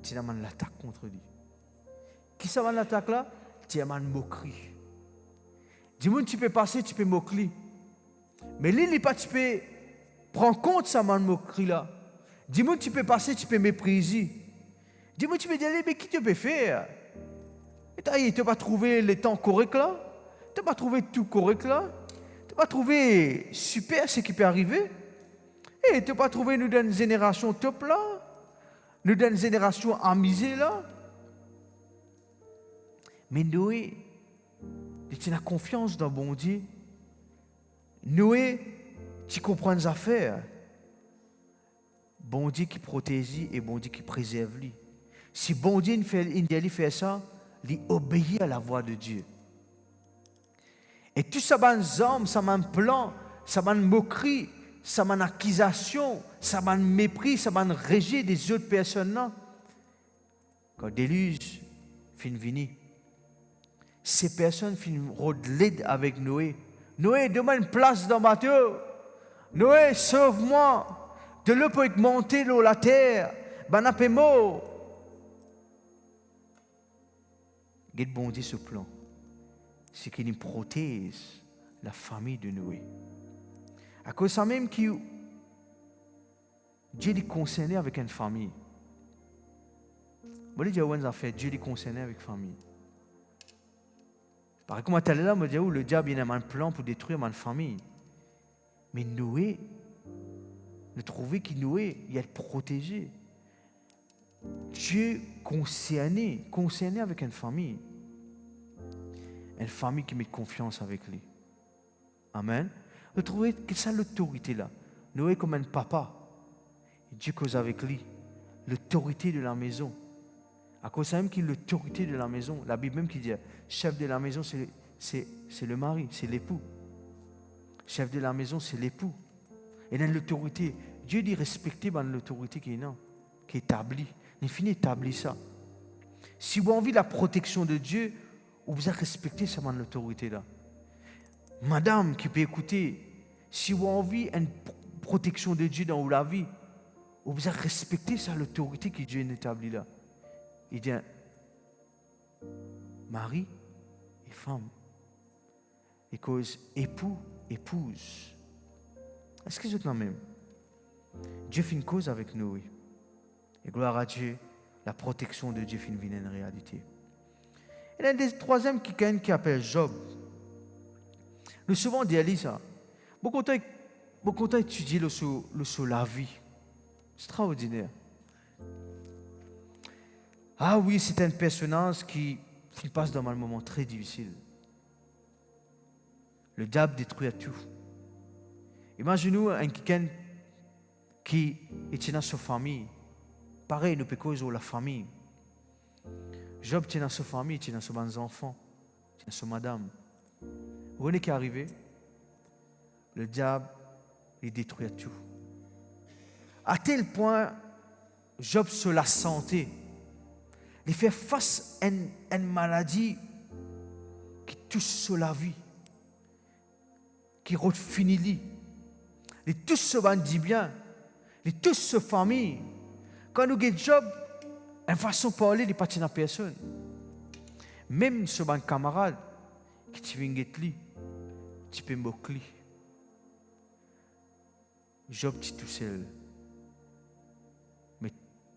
tu as l'attaque contre lui. Qui ça va l'attaque là? Tu as une moquerie. Dis-moi, tu peux passer, tu peux moquer. Mais lui, il n'est pas, tu peux prendre compte de sa moquerie là. Dis-moi, tu peux passer, tu peux mépriser. Dis-moi, tu peux dire, mais qui te peut faire? Et tu n'as pas trouvé le temps correct là? Tu n'as pas trouvé tout correct là? Tu n'as pas trouvé super ce qui peut arriver? Et tu n'as pas trouvé nous dans une génération top là? Nous dans une génération amusée là? Mais Noé, tu as confiance dans bon Dieu. Noé, tu comprends les affaires. Bon Dieu qui protège et bon Dieu qui préserve lui. Si bon Dieu fait ça, il obéit à la voix de Dieu. Et tout ça, les hommes, ça m'a un plan, ça m'a une moquerie, ça m'a une accusation, ça m'a un mépris, ça m'a un rejet des autres personnes là. Quand le déluge fin fini, ces personnes finissent l'aide avec Noé. Noé, donne-moi une place dans le bateau. Noé, sauve-moi. De l'eau peut monter l'eau la terre. Ben, après mort. Quel bon Dieu ce plan. C'est qu'il protège la famille de Noé. À cause de ça même que Dieu est concerné avec une famille. Moi, je dis à fait Dieu est concerné avec une famille. Par exemple, tu es là, je dis où le diable a un plan pour détruire ma famille. Mais Noé, nous trouvons que Noé, il est protégé. Dieu concerné avec une famille. Une famille qui met confiance avec lui. Amen. Vous trouvez que c'est l'autorité là. Noé comme un papa. Et Dieu cause avec lui. L'autorité de la maison. À cause de même qu'il l'autorité de la maison. La Bible même qui dit, chef de la maison, c'est le mari, c'est l'époux. Chef de la maison, c'est l'époux. Et dans l'autorité, Dieu dit respecter l'autorité qui est établie. Il finit établir ça. Si vous avez envie de la protection de Dieu, vous avez respecté ça l'autorité là. Madame qui peut écouter, si vous avez envie d'une protection de Dieu dans la vie, vous avez respecté ça l'autorité que Dieu a établie là. Il dit mari et femme. Et cause époux, épouse. Est-ce que c'est quand même? Dieu fait une cause avec nous. Et gloire à Dieu, la protection de Dieu fait une vilaine réalité. Et il y a un troisième qui appelle Job. Nous souvent dit ça. Beaucoup de temps étudier sur la vie. C'est extraordinaire. Ah oui, c'est un personnage qui passe dans un moment très difficile. Le diable détruit tout. Imaginez-nous un quelqu'un qui est dans sa famille. Pareil, nous pouvons causer la famille. Job est dans sa famille, il est dans ses enfants, il est dans sa madame. Vous voyez ce qui est arrivé? Le diable, il détruit tout. À tel point, Job sur la santé, il fait face à une maladie qui touche sur la vie, qui finit lui. Il touche ce bandit bien, il touche sa famille. Quand nous avons Job, une façon de parler, il n'est pas à personne. Même ce bandit camarade qui te vient lui, tu peux moquer. Job est tout seul. Mais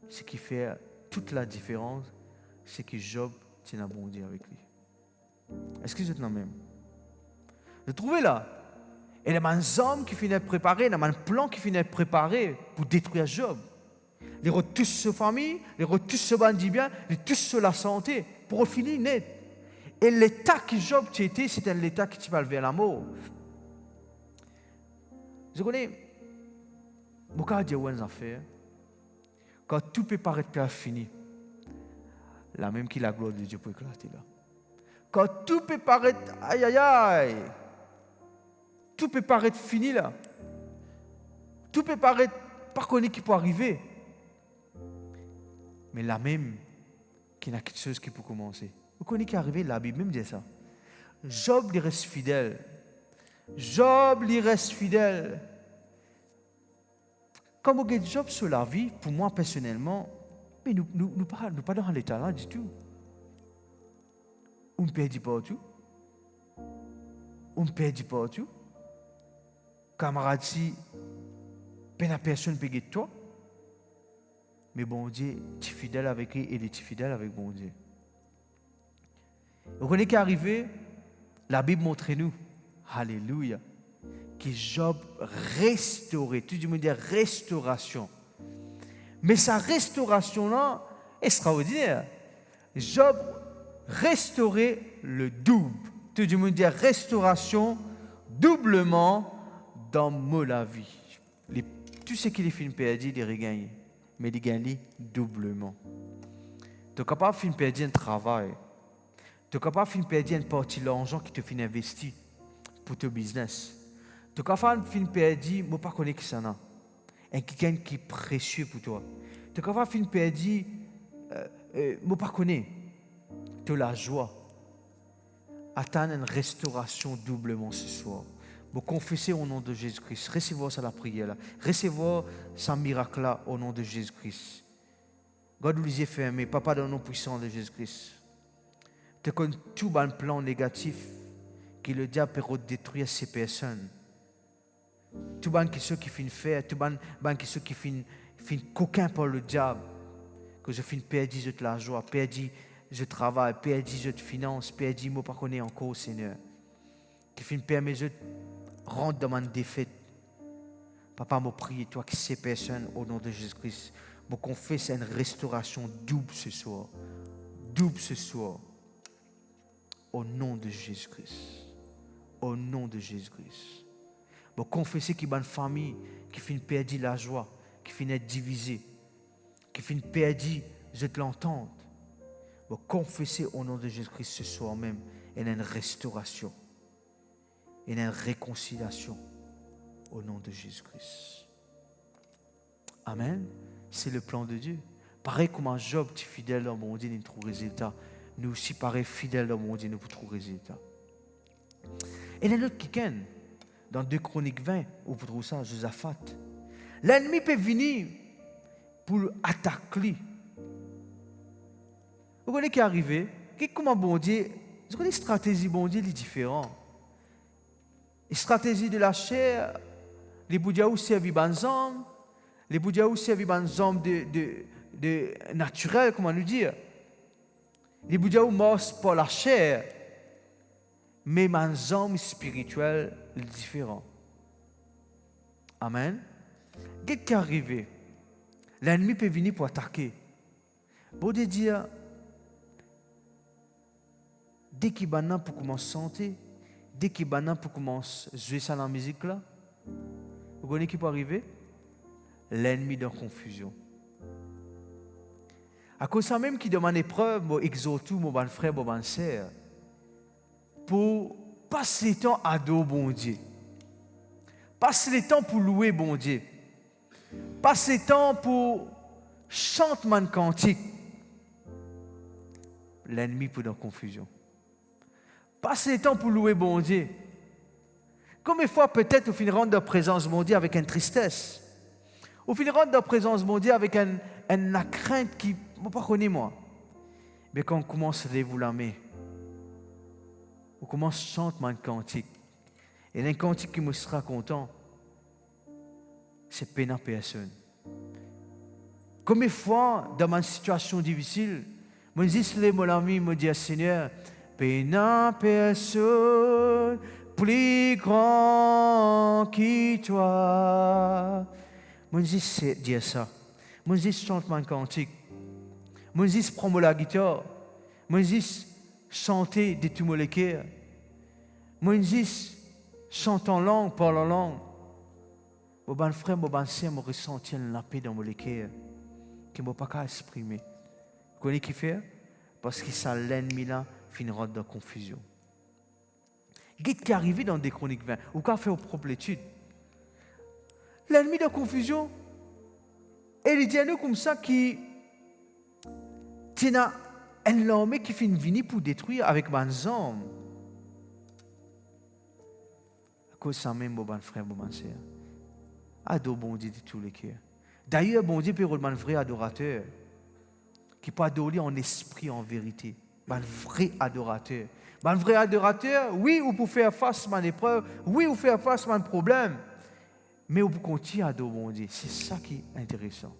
ce qui fait toute la différence, c'est que Job tient à bon Dieu avec lui. Est-ce que vous êtes là même? Vous trouvez là? Et il y a un homme qui finit de préparer, il y a un plan qui finit de préparer pour détruire Job. Il retouche sa famille, il retouche ce bandit bien, il touche sur la santé pour finir net. Et l'état que Job était, c'était un état qui va vers la mort. Vous connaissez, beaucoup de dire une affaire. Quand tout peut paraître fini, la même qui la gloire de Dieu pour éclater là. Quand tout peut paraître aïe aïe aïe, tout peut paraître fini là. Tout peut paraître pas connu qui peut arriver. Mais la même qui n'a quelque chose qui peut commencer. Vous connaissez qui est arrivé, la Bible même dit ça. Job il reste fidèle. Job il reste fidèle. Quand vous regardez Job sur la vie, pour moi personnellement, mais nous pas dans l'état là du tout. On ne perd pas tout. On ne perd pas tout. Camarade, si personne ne peut gagner toi. Mais bon Dieu, tu es fidèle avec lui et tu es fidèle avec bon Dieu. Vous connaissez qui est arrivé? La Bible montre nous, alléluia, que Job restauré, tout le monde dit restauration. Mais sa restauration-là, extraordinaire. Job restauré le double. Tout le monde dit restauration doublement dans la vie. Tout ce qu'il est fait perdu, il regagne. Mais il gagne doublement. Tu es capable de faire perdre un travail. Tu es capable de faire perdre une partie de l'argent qui te fait investir pour ton business. Tu es capable de faire perdre, je ne sais pas qui ça n'a. Un quelqu'un qui est précieux pour toi. Tu es capable de faire perdre, je ne sais pas tu as la joie. attendre une restauration doublement ce soir. Vous confessez au nom de Jésus-Christ. Recevez ça la prière là. Recevez ce miracle là au nom de Jésus-Christ. God, les yeux fermés. Papa, dans le nom puissant de Jésus-Christ. Tu connais tout un plan négatif qui le diable peut détruire ces personnes. Tout ban qui ceux qui finissent faire, tout ban qui ceux qui finissent coquin par le diable, que je finis perdu de la joie, perdu je travail, perdu je finance, perdu moi pas connais encore Seigneur, qui finissent permettre je rentre dans ma défaite. Papa m'a prié toi qui ces personnes au nom de Jésus-Christ, pour qu'on fasse une restauration double ce soir, au nom de Jésus-Christ, au nom de Jésus-Christ. Pour confesser qu'il y a une famille qui finit perdre la joie, qui finit divisée, qui finit perdre l'entente. Pour confesser au nom de Jésus-Christ ce soir même, il y a une restauration, il y a une réconciliation au nom de Jésus-Christ. Amen. C'est le plan de Dieu. Pareil comme un Job, tu es fidèle dans mon Dieu, nous trouvons résultat. Nous aussi, pareil, fidèles dans mon Dieu, nous trouvons résultat. Et il y a un autre qui dans 2 Chroniques 20, où vous trouvez ça, Josaphat. L'ennemi peut venir pour attaquer. Vous connaissez ce qui est arrivé? Comment bon Dieu, vous connaissez la stratégie bon Dieu est différente. La stratégie de la chair, les boudiaous servent des hommes, les boudiaous servent des hommes de naturel, comment nous dire? Les boudiaous morts par la chair, mais mes hommes spirituels sont différents. Amen. Qu'est-ce qui est arrivé? L'ennemi peut venir pour attaquer. Bon Dieu dire, dès qu'il va pour commencer à chanter, dès qu'il va pour commencer à jouer ça dans la musique là, vous connaissez qui peut arriver? L'ennemi de confusion. À cause de ça même qui demande épreuve, moi exhorte tout, mon bon frère, mon bonne sœur, pour passer le temps à adorer bon Dieu. Passer le temps pour louer bon Dieu. Passer le temps pour chanter mon cantique. L'ennemi pour dans la confusion. Passer le temps pour louer bon Dieu. Combien de fois peut-être au fin rendre de la présence bon Dieu avec une tristesse. Au fin rendre de la présence bon Dieu avec une crainte qui ne pas connaître moi. Mais quand on commence à lever la main, on commence à chanter mon cantique. Et un cantique qui me sera content, c'est peine à personne. Combien de fois, dans ma situation difficile, je dis, mon ami, me dit, Seigneur, peine à personne, plus grand que toi. Je dis, c'est dire ça. Je dis, chante mon cantique. Je dis, prends-moi la guitare. Je dis, chanter de tout mon cœur. Je dis, chante en langue, parle en langue. Mon bon frère, mon bon sœur, me ressentir la paix dans mon cœur que je ne peux pas exprimer. Vous connaissez qui fait? Parce que ça, l'ennemi là, finira dans la confusion. Qu'est-ce qui est arrivé dans des Chroniques 20? Ou qu'a fait aux propres études? L'ennemi de la confusion, et il dit à nous comme ça qui tient un armée qui finit venir pour détruire avec mes hommes. À cause de ça même, mon bon frère, mon bon sœur. Adore bon Dieu de tous les cœurs. D'ailleurs, bon Dieu peut être un vrai adorateur qui peut adorer en esprit, en vérité. Un vrai adorateur. Un vrai adorateur, oui, vous pouvez faire face à une épreuve, oui, vous pouvez faire face à un problème, mais vous pouvez continuer à adorer bon Dieu. C'est ça qui est intéressant.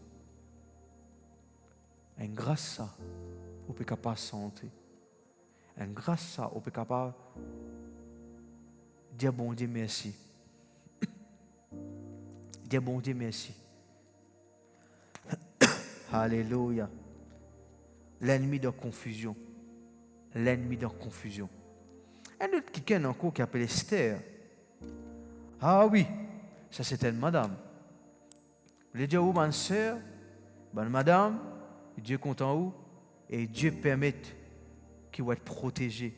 Et grâce à ça, vous pouvez capable de sentir. Et grâce à ça, vous pouvez capable de dire bon Dieu merci. Dire bon Dieu merci. Alléluia. L'ennemi de confusion. L'ennemi de confusion. Un autre qui est encore qui appelle Esther. Ah oui, ça c'était une madame. Vous voulez dire où, ma soeur, bonne madame, Dieu compte en où, et Dieu permet qu'il va être protégé.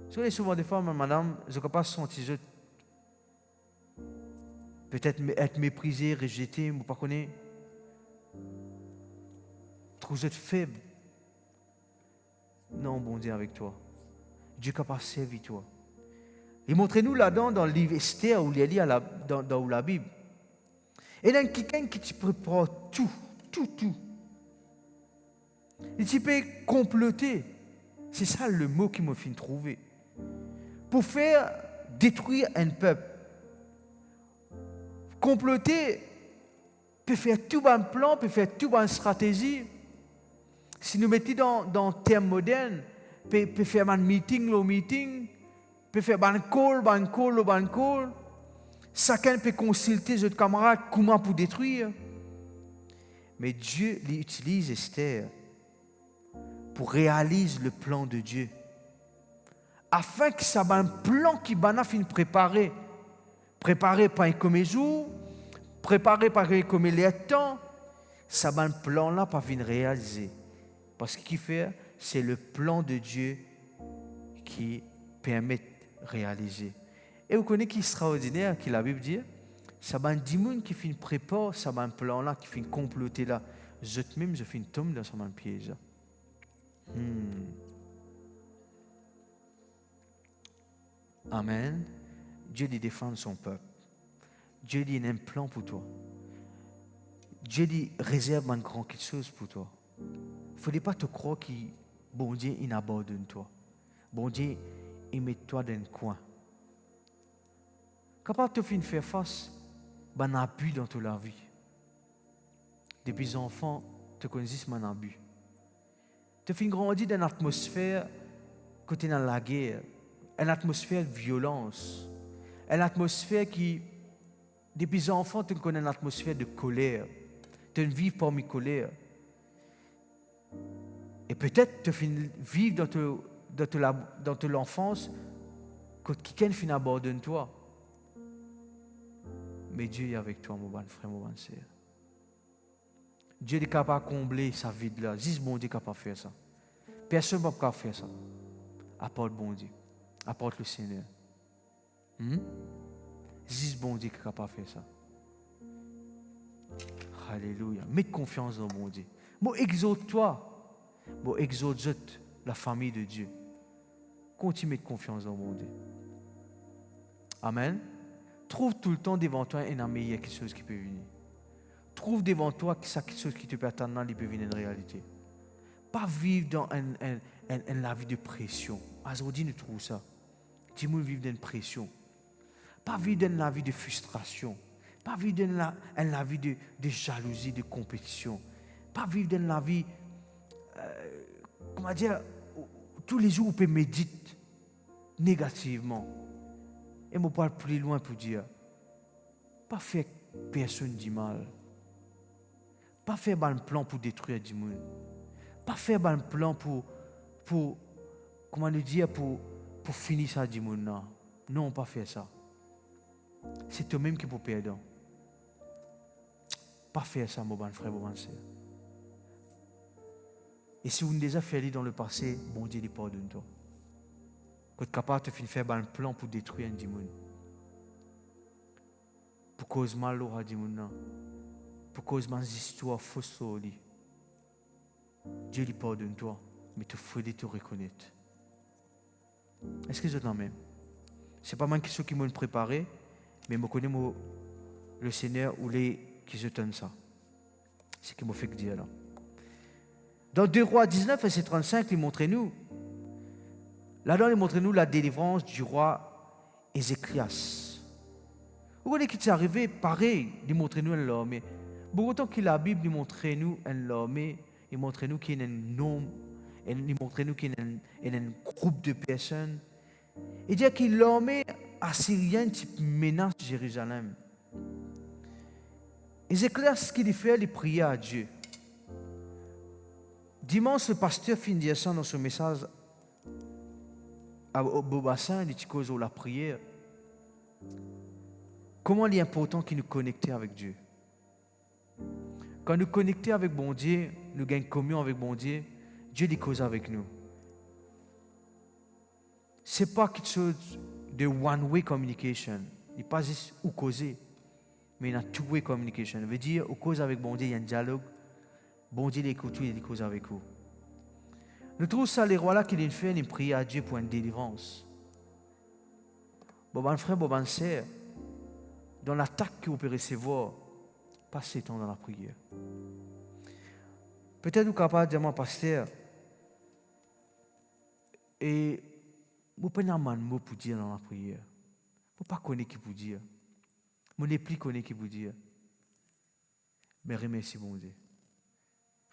Vous savez, souvent des fois, madame, je ne peux pas sentir peut-être être méprisé, rejeté, vous ne connaissez pas. Trop faible. Non, bon Dieu avec toi. Dieu est capable de servir toi. Et montrez-nous là-dedans, dans le livre Esther, où il y a dans la Bible. Et dans quelqu'un qui te prépare tout. Et tu peux comploter. C'est ça le mot qui m'a fait trouver. Pour faire détruire un peuple. Comploter peut faire tout un plan, peut faire tout une stratégie. Si nous mettons dans termes modernes, peut faire un meeting, peut faire un call. Chacun peut consulter ses camarades comment pour détruire. Mais Dieu utilise Esther pour réaliser le plan de Dieu. Afin que ça ait un plan qui va fin préparé par un comme jour, préparé par un comme les temps, ça ait un plan là pas fin réaliser. Parce que qui fait, c'est le plan de Dieu qui permet de réaliser. Et vous connaissez qui est extraordinaire, qui la Bible dit, ça va un démon qui fait une prépa, ça va un plan là, qui fait une comploter là. Je fais une tombe dans son piège. Amen. Dieu dit défendre son peuple. Dieu dit il a un plan pour toi. Dieu dit réserve un grand quelque chose pour toi. Il ne faut pas te croire que bon Dieu il abandonne toi. Bon Dieu il met toi dans un coin. Capable de te faire face à un abus dans toute la vie. Depuis enfant, tu connais un abus. Tu fais grandir dans une atmosphère côté dans la guerre, une atmosphère de violence, une atmosphère qui, depuis enfant, tu connais une atmosphère de colère. Tu vis parmi colère. Et peut-être tu vivre dans l'enfance quand quelqu'un finit abandonne toi. Mais Dieu est avec toi, mon bon frère, mon bon sœur. Dieu est capable de combler sa vie là. Juste bon Dieu est capable de faire ça. Personne ne peut pas faire ça. À part bon Dieu. À part le Seigneur. Juste bon Dieu qui est capable de faire ça. Alléluia. Mets confiance dans bon Dieu. Moi, exhorte-toi. Moi, exhorte la famille de Dieu. Continue de mettre confiance dans bon Dieu. Amen. Trouve tout le temps devant toi un ami, il y a quelque chose qui peut venir. Trouve devant toi quelque chose qui te peut attendre, il peut venir en réalité. Pas vivre dans la vie de pression. Aujourd'hui, nous trouvons ça. Dis-moi vivre dans une pression. Pas vivre dans la vie de frustration. Pas vivre dans la vie de jalousie, de compétition. Pas vivre dans la vie, comment dire, tous les jours, on peut méditer négativement. Et je parle plus loin pour dire, pas faire personne du mal. Pas faire un plan pour détruire du monde. Pas faire un plan pour comment le dire, pour finir ça du monde. Non, pas faire ça. C'est toi-même qui peux perdre. Pas faire ça, mon bon frère, mon bon sœur. Et si vous avez déjà fait dans le passé, bon Dieu lui pardonne toi. Vous êtes capable de faire un plan pour détruire un monde. Pour cause mal au du monde. Pour cause des histoires fausses. Dieu lui pardonne toi, mais il faut te reconnaître. Est-ce que je t'en même? Ce n'est pas moi qui m'ont préparé, mais je connais le Seigneur ou les qui se donnent ça. C'est ce qui m'a fait dire là. Dans 2 Rois 19, verset 35, il montre-nous. Là-dedans, il montre-nous la délivrance du roi Ézéchias. Vous voyez qu'il est arrivé, pareil, il montre-nous un homme. Mais autant que la Bible, il montre-nous un homme, il montre-nous qu'il y a un homme, il montre-nous qu'il y a un groupe de personnes. Il dit que l'homme assyrien qui menace Jérusalem. Ézéchias, ce qu'il fait, il priait à Dieu. Dimanche, le pasteur finit de dire ça dans son message au Bobassin, il dit cause de la prière. Comment il est important qu'il nous connecte avec Dieu. Quand nous connectons avec bon Dieu, nous gagnons communion avec bon Dieu, Dieu dit cause avec nous. Ce n'est pas quelque chose de one-way communication. Il n'est pas juste où causer, mais il y a two-way communication. Ça veut dire, au cause avec bon Dieu, il y a un dialogue. Bon Dieu l'écoute, il dit cause avec vous. Nous trouvons ça, les rois là, qui fait, ils prient à Dieu pour une délivrance. Bon, ben frère, bon, ben sœur, dans l'attaque que vous pouvez recevoir, passez temps dans la prière. Peut-être vous êtes capable de dire, moi, pasteur, et vous prenez un mot pour dire dans la prière. Vous ne pas connaître qui pour dire. Vous ne plus connaître qui pour dire. Mais remercie bon Dieu.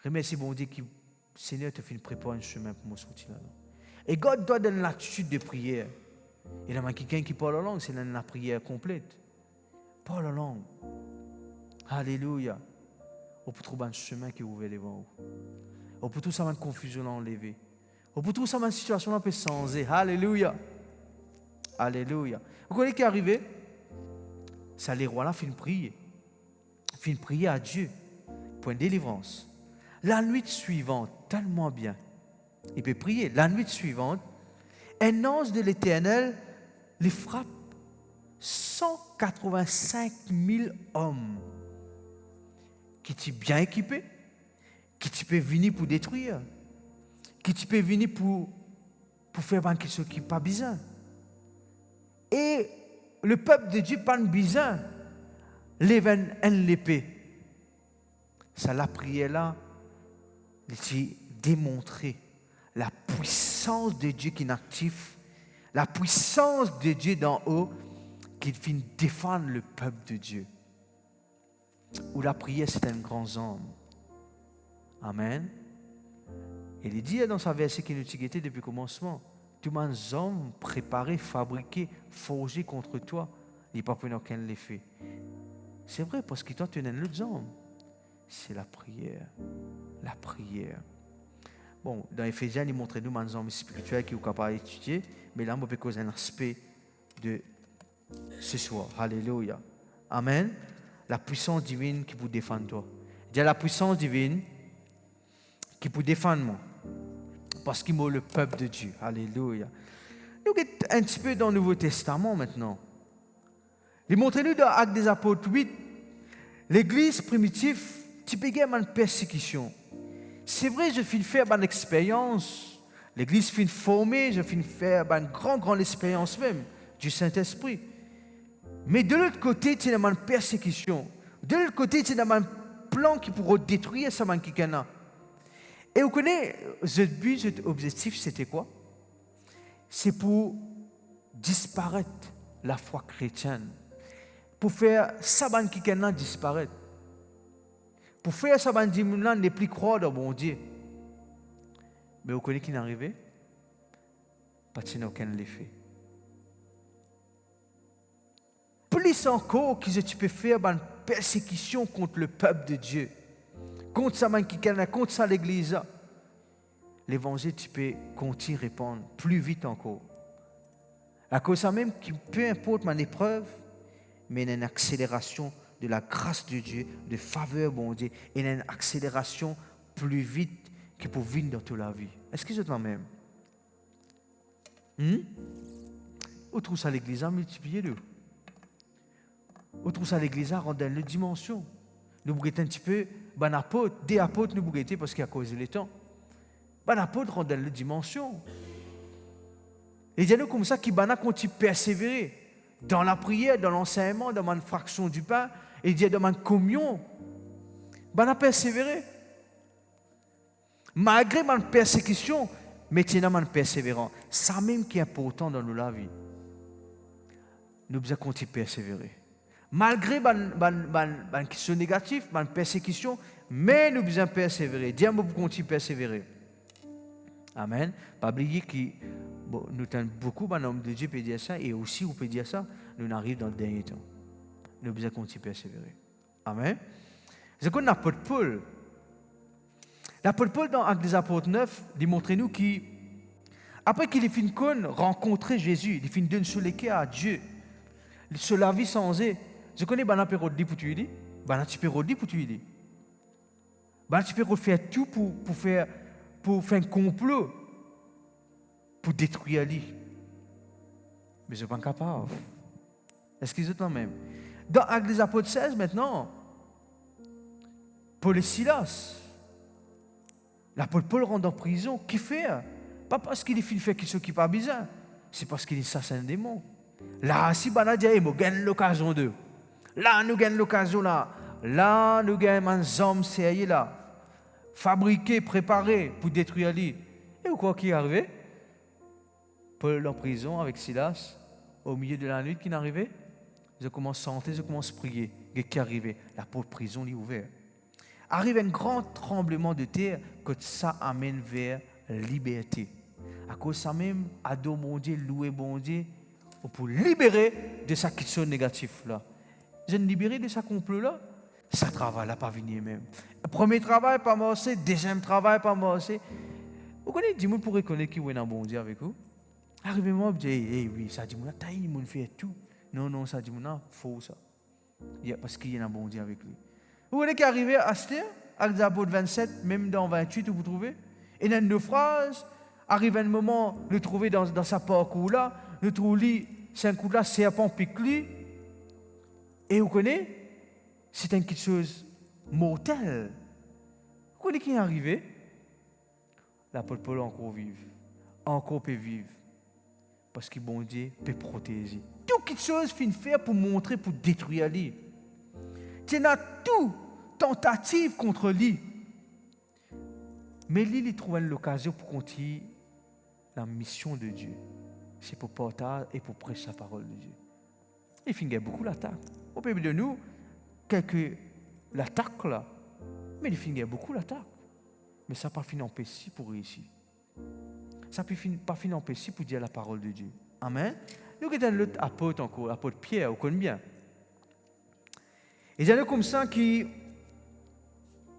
Remercie bon Dieu qui, Seigneur, te fait préparer un chemin pour me sortir là. Et God doit donner l'attitude de prière. Il y a quelqu'un qui parle en langue, c'est la prière complète. Parle en langue. Alléluia. On peut trouver un chemin qui est ouvert devant vous. On peut tout ça, une confusion enlevée. On peut tout ça, une situation un peu changée. Alléluia. Alléluia. Vous connaissez qui est arrivé? Ça, les rois là, fin prier à Dieu pour une délivrance. La nuit suivante, tellement bien, il peut prier. La nuit suivante, un ange de l'Éternel les frappe 185 000 hommes qui sont bien équipés, qui peuvent venir pour détruire, qui peuvent venir pour faire quelque chose qui n'est pas besoin. Et le peuple de Dieu pas besoin lever l'épée. Ça, la prière là, c'est démontrer la puissance de Dieu qui est active, la puissance de Dieu d'en haut qui vient défendre le peuple de Dieu. Où la prière, c'est un grand homme. Amen. Et il dit dans sa verset qui nous a depuis le commencement, tout le monde homme préparé, fabriqué, forgé contre toi, il n'y a pas pour aucun l'effet. C'est vrai, parce que toi, tu es un autre homme. C'est la prière. La prière. Bon, dans Éphésiens, il montre nous un homme spirituel qui est capable d'étudier, mais là, on peut causer un aspect de ce soir. Alléluia. Amen. La puissance divine qui peut défendre toi. Il y a la puissance divine qui peut défendre moi. Parce qu'il m'a le peuple de Dieu. Alléluia. Nous sommes un petit peu dans le Nouveau Testament maintenant. Il montre-nous dans Actes des Apôtres 8, l'église primitive, tu peux gagner une persécution. C'est vrai, je finis faire une expérience. L'église finit formée, je finis faire une grande expérience même du Saint-Esprit. Mais de l'autre côté, tu as une persécution. De l'autre côté, tu as un plan qui pourrait détruire ça, quelqu'un. Et vous connaissez, ce but, cet objectif, c'était quoi? C'est pour disparaître la foi chrétienne. Pour faire ça, quelqu'un disparaître. Pour faire ça, quelqu'un ne plus croire dans bon Dieu. Mais vous connaissez qui est arrivé? Pas de aucun effet. Plus encore qu'ils tu peux faire une persécution contre le peuple de Dieu, contre ça, contre ça l'église. L'évangile, tu peux continuer à répondre plus vite encore. À cause de ça même, peu importe mon épreuve, mais il y a une accélération de la grâce de Dieu, de faveur bon Dieu, et il y a une accélération plus vite qui peut venir dans toute la vie. Est-ce que c'est le même? Où trouve ça l'église à multiplier deux? Où trouve ça l'église à rendre une dimension? Nous bougons un petit peu, des apôtres nous bougons parce qu'il y a causé le temps. Apôtres rendent une dimension. Et il y a nous comme ça qui continue à persévérer dans la prière, dans l'enseignement, dans la fraction du pain, et il y a dans la communion. Persévérer. Malgré ma persécution, mais tu es persévérant. C'est même qui est important dans la vie. Nous devons continuer à persévérer. Malgré les questions négatives, les persécutions, mais nous devons persévérer. Dieu nous continue à persévérer. Amen. Pas oublier que nous avons beaucoup d'hommes de Dieu qui dire ça, et aussi, vous pouvez dire ça, nous arrivons dans le dernier temps. Nous devons continuer à persévérer. Amen. C'est comme l'apôtre Paul. L'apôtre Paul, dans Actes des Apôtres 9, il montre-nous qu'après qu'il ait fini de rencontrer Jésus, il finit de se léguer à Dieu, sur la vie sans eux. Je connais une période pour tu dis, une période pour tu dis. Tu peux faire tout pour faire un complot pour détruire lui. Mais je ne suis pas capable. Est-ce qu'ils sont même? Dans Actes des Apôtres 16 maintenant, Paul et Silas, L'apôtre Paul rentre en prison. Qui fait? Pas parce qu'il fait quelque chose qui n'est pas bizarre. C'est parce qu'il est un démon. Là, si on dit, nous gagnons l'occasion de. Là, nous gagnons l'occasion là. Là, nous gagnons un homme, c'est là. Fabriqué, préparé pour détruire lui. Et quoi qui est arrivé? Paul en prison avec Silas, au milieu de la nuit, qui est arrivé? Je commence à chanter, je commence à prier. Qu'est-ce qui est arrivé? La porte de prison est ouverte. Arrive un grand tremblement de terre que ça amène vers la liberté. À cause de ça même, ado bon Dieu, louer bon Dieu, pour libérer de sa question négative là. Je ne libérer de sa complot là, ça travail là pas venir même. Premier travail pas marché, deuxième travail pas marché. Vous connaissez, dis-moi pour reconnaître qui est un bon Dieu avec vous. Arrivez-moi, je dis, oui, ça dit, il m'a fait tout. Non, ça dit, faux ça. Parce qu'il y a un bon Dieu avec lui. Vous voyez qu'il est arrivé à Esther, à l'apôtre 27, même dans 28, vous trouvez? Et dans deux phrases, arrive un moment, le trouver dans sa parcours là, le trouver, c'est un coup là, serpent pique lui. Et vous connaissez, c'est quelque chose mortel. Vous connaissez qui est arrivé? L'apôtre Paul encore vive, encore peut vivre. Parce que bon Dieu peut protéger. Toute chose fin faire pour montrer, pour détruire lui. Tu as tout tentative contre lui. Mais lui, il trouve l'occasion pour continuer la mission de Dieu. C'est pour porter et pour prêcher la parole de Dieu. Il finit beaucoup l'attaque. Au pays de nous, quelques l'attaque là, mais il finit beaucoup l'attaque. Mais ça n'a pas fini empêché pour réussir. Ça n'a pas fini empêché pour dire la parole de Dieu. Amen. Nous avons l'autre apôtre encore, l'apôtre Pierre, vous connaissez bien. Et il y en a comme ça qui,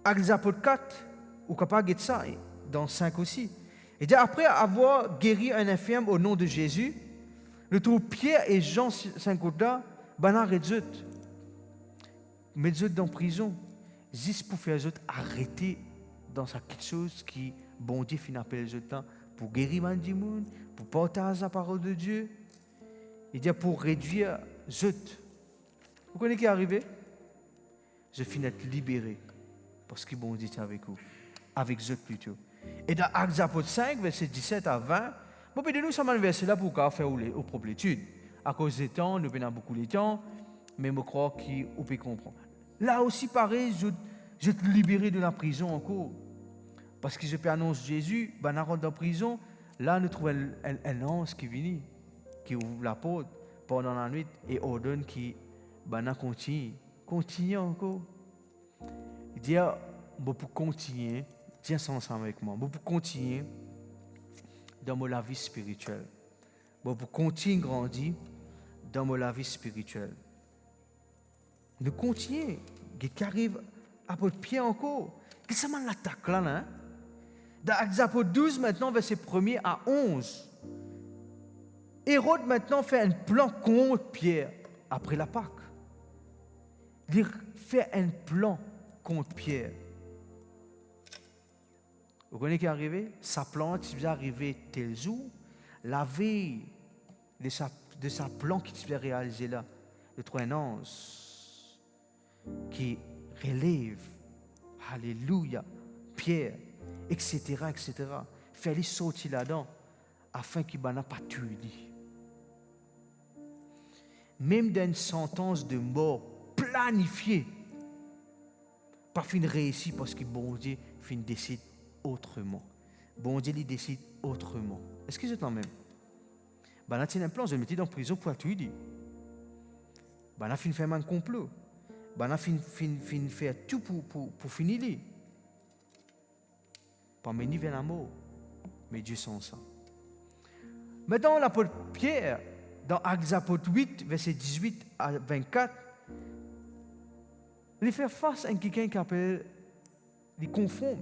avec les apôtres 4, ou capable de ça, dans 5 aussi. Et après avoir guéri un infirme au nom de Jésus, le trouve Pierre et Jean 5 banarent les autres. Mettre les autres dans prison, juste pour faire les autres arrêter dans quelque chose qui, bon Dieu, finit appelé les autres pour guérir les gens, pour partager la parole de Dieu. Il dit pour réduire les autres. Vous connaissez ce qui est arrivé? Je finis d'être libéré parce que bon Dieu est avec vous. Avec eux plutôt. Et dans Actes apôtres 5, verset 17 à 20, bon, de nous, ça m'a versé là pour faire aux propres études. À cause des temps, nous venons beaucoup de temps, mais je crois qu'on peut comprendre. Là aussi, pareil, je te libéré de la prison encore. Parce que je peux annoncer Jésus, ben, on rentre dans la prison, là, nous trouvons un ange qui vient, qui ouvre la porte pendant la nuit et ordonne qui ben, continue encore. Il dit, pour continuer, tiens ça ensemble avec moi, pour continuer dans la vie spirituelle, pour continuer à grandir dans la vie spirituelle. Nous continuons, qui arrive à votre pied encore. Qu'est-ce que ça l'attaque là, hein? Dans Actes apôtres 12, maintenant, verset 1er à 11. Hérode maintenant fait un plan contre Pierre après la Pâque. Il fait un plan contre Pierre. Vous connaissez ce qui est arrivé? Sa plante qui est arrivée tel jour, la veille de sa plan qui s'est réalisé là, le trois ange qui relève, alléluia, Pierre, etc., etc., fait-il sortir là-dedans afin qu'il n'ait pas tué. Même dans une sentence de mort planifiée, pas fin réussi parce que bon Dieu fin décide autrement. Bon Dieu, il décide autrement. Est-ce que c'est en même? Ben, là, il y a un plan, je le mettais en prison pour tuer. Ben, là, il fait un complot. Ben, là, il fait tout pour finir. Pas mener vers la mort, mais Dieu sans ça. Maintenant, l'apôtre Pierre, dans Actes apôtres 8, verset 18 à 24, il fait face à quelqu'un qui appelle, il confronte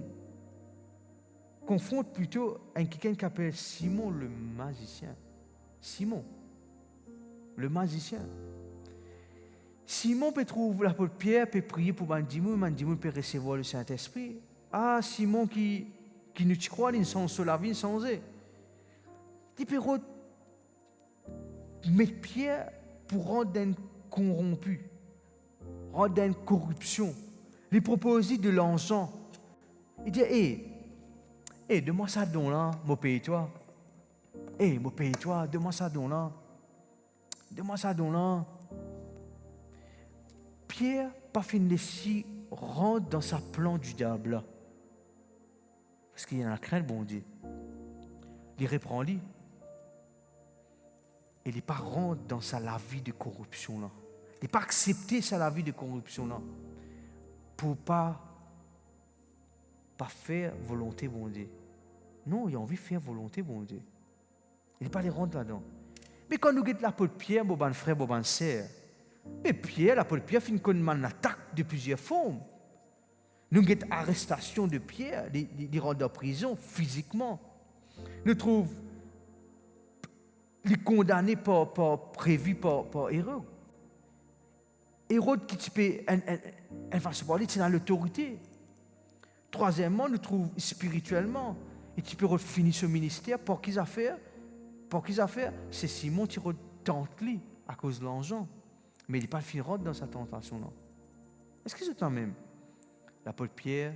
plutôt à quelqu'un qui appelle Simon le magicien. Simon, le magicien. Simon peut trouver l'apôtre Pierre, peut prier pour Mandimoun peut recevoir le Saint-Esprit. Ah, Simon qui ne te croit, il sans la vie, sans eux. Il peut mettre Pierre pour rendre un corrompu, rendre une corruption. Il propose de l'argent. Il dit, Donne-moi ça don là, mon paye toi. Mon paye toi, donne-moi ça don là. Donne-moi ça don là. Pierre, pas fin laisser rentre dans sa plan du diable. Parce qu'il y en a crainte, bon Dieu. Il reprend lui. Il n'est pas rentre dans la vie de corruption là. Il n'est pas accepté la vie de corruption là. Pour pas faire volonté, bon Dieu. Non, il a envie de faire volonté, bon Dieu. Il n'est pas allé rentrer là-dedans. Mais quand nous guettons l'apôtre Pierre, bon frère, bon sœur, mais Pierre, l'apôtre Pierre, finit qu'on une attaque de plusieurs formes. Nous guettons arrestation de Pierre, il rentre en prison physiquement. Nous trouvons les condamnés prévu par Hérode. Hérode qui peut une façon de parler, c'est dans l'autorité. Troisièmement, nous trouvons spirituellement. Et tu peux finir ce ministère pour qu'ils affaires. C'est Simon qui tente lui à cause de l'argent. Mais il n'est pas fini dans sa tentation-là. Est-ce que c'est quand même? L'apôtre Pierre,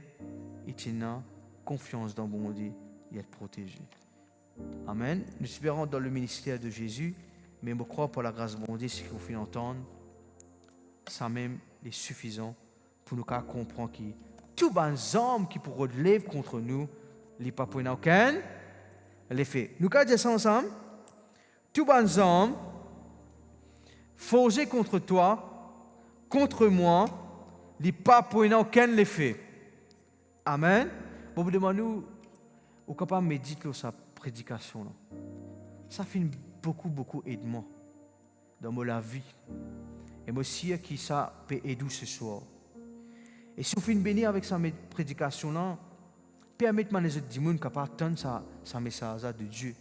il tient confiance dans bon Dieu, il est protégé. Amen. Nous espérons dans le ministère de Jésus, mais je crois pour la grâce de bon Dieu, ce qu'il faut entendre, ça même est suffisant pour nous comprendre que tous les hommes qui pourraient lever contre nous, les pas pour aucun l'effet. Nous allons dire ça ensemble. Tous les hommes forgés contre toi, contre moi, les pas pour aucun l'effet. Amen. Bon, vous demandez, vous capable de méditer sa prédication là. Ça fait beaucoup aide-moi dans ma vie. Et moi aussi qui ça peut aider ce soir. Et si vous faites bénir avec sa prédication là, permettez-moi les autres démons capables d'entendre sa message de Dieu,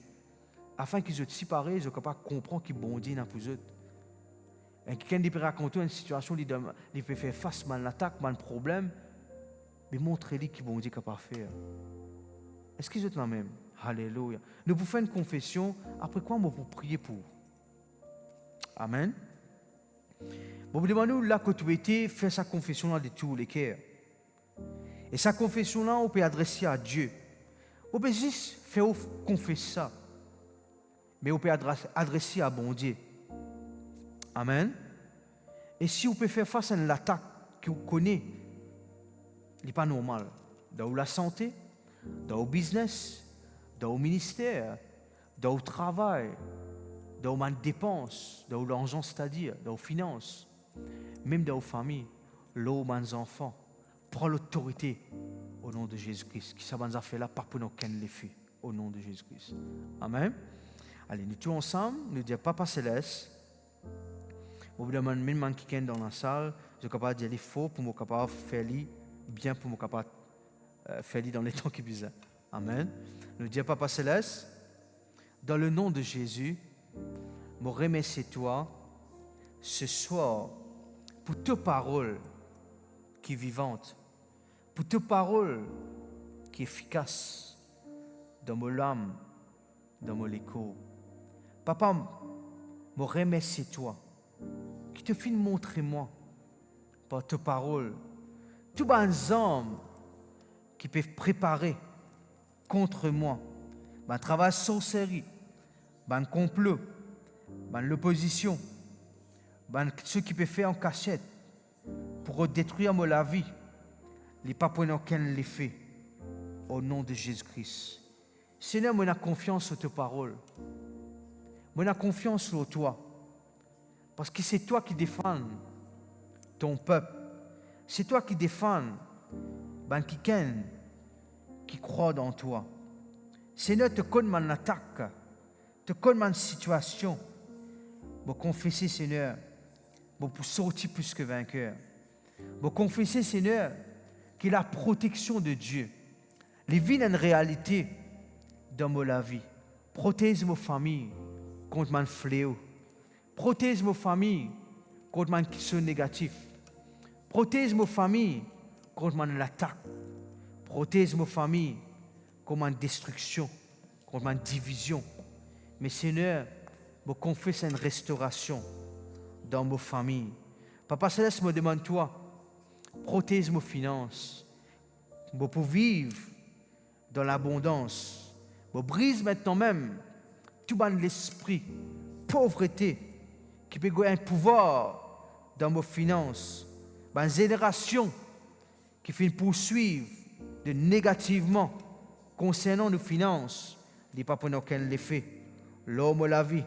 afin qu'ils soient séparés, ils soient capables de comprendre qu'ils bon Dieu dans pour eux. Et quelqu'un qui peut raconter une situation, il peut faire face à une attaque, à un problème, mais montrez-lui qu'il bon Dieu est capable de faire. Est-ce qu'ils sont là même? Alléluia. Nous pouvons faire une confession, après quoi on peut prier pour. Amen. Bon, vous demandez là que tu étais, faire sa confession là de tous les cœurs. Et sa confession là, on peut adresser à Dieu. On peut juste faire confesser ça. Mais on peut adresser à bon Dieu. Amen. Et si on peut faire face à une attaque que vous connaissez, il n'est pas normal. Dans la santé, dans le business, dans le ministère, dans le travail, dans les dépenses, dans l'argent, c'est-à-dire dans les finances, même dans la famille, là, les enfants, prends l'autorité au nom de Jésus-Christ. Qui ça va faire là, pas pour nous qu'un l'effet, au nom de Jésus-Christ. Amen. Allez, nous tous ensemble, nous disons Papa Céleste. Vous me demandez même qui est dans la salle, je suis capable de dire les faux pour me capable de faire bien pour me capable de faire dans les temps qui viennent. Amen. Nous disons Papa Céleste, dans le nom de Jésus, je remercie toi ce soir pour tes paroles qui est vivante, pour tes paroles qui est efficace dans mon âme, dans mon écho. Papa, je remercie toi qui te fait montrer moi par tes paroles tous les hommes qui peuvent préparer contre moi, un travail sorcellerie, un complot, l'opposition, ceux qui peuvent faire en cachette pour détruire la vie, les pas pour aucun l'effet, au nom de Jésus-Christ. Seigneur, moi, j'ai confiance en tes paroles. Moi, j'ai confiance en toi. Parce que c'est toi qui défends ton peuple. C'est toi qui défends quelqu'un qui croit dans toi. Seigneur, te connais mon attaque, te connais ma situation. Je confesser, Seigneur, pour sortir plus que vainqueur. Je confesser, Seigneur, que la protection de Dieu, les vies une réalité dans ma vie. Protège ma famille contre mon fléau. Protège ma famille contre mon question négatif. Protège ma famille contre mon attaque. Protège ma famille contre ma destruction, contre ma division. Mais Seigneur, je confesse une restauration dans ma famille. Papa Céleste me demande toi, protège mes finances. Je peux vivre dans l'abondance. Bon, brise maintenant même tout l'esprit, pauvreté, qui peut avoir un pouvoir dans vos finances. Une génération qui fait poursuivre de négativement concernant nos finances, n'est pas pour nous qu'elle les fait. L'homme la vie,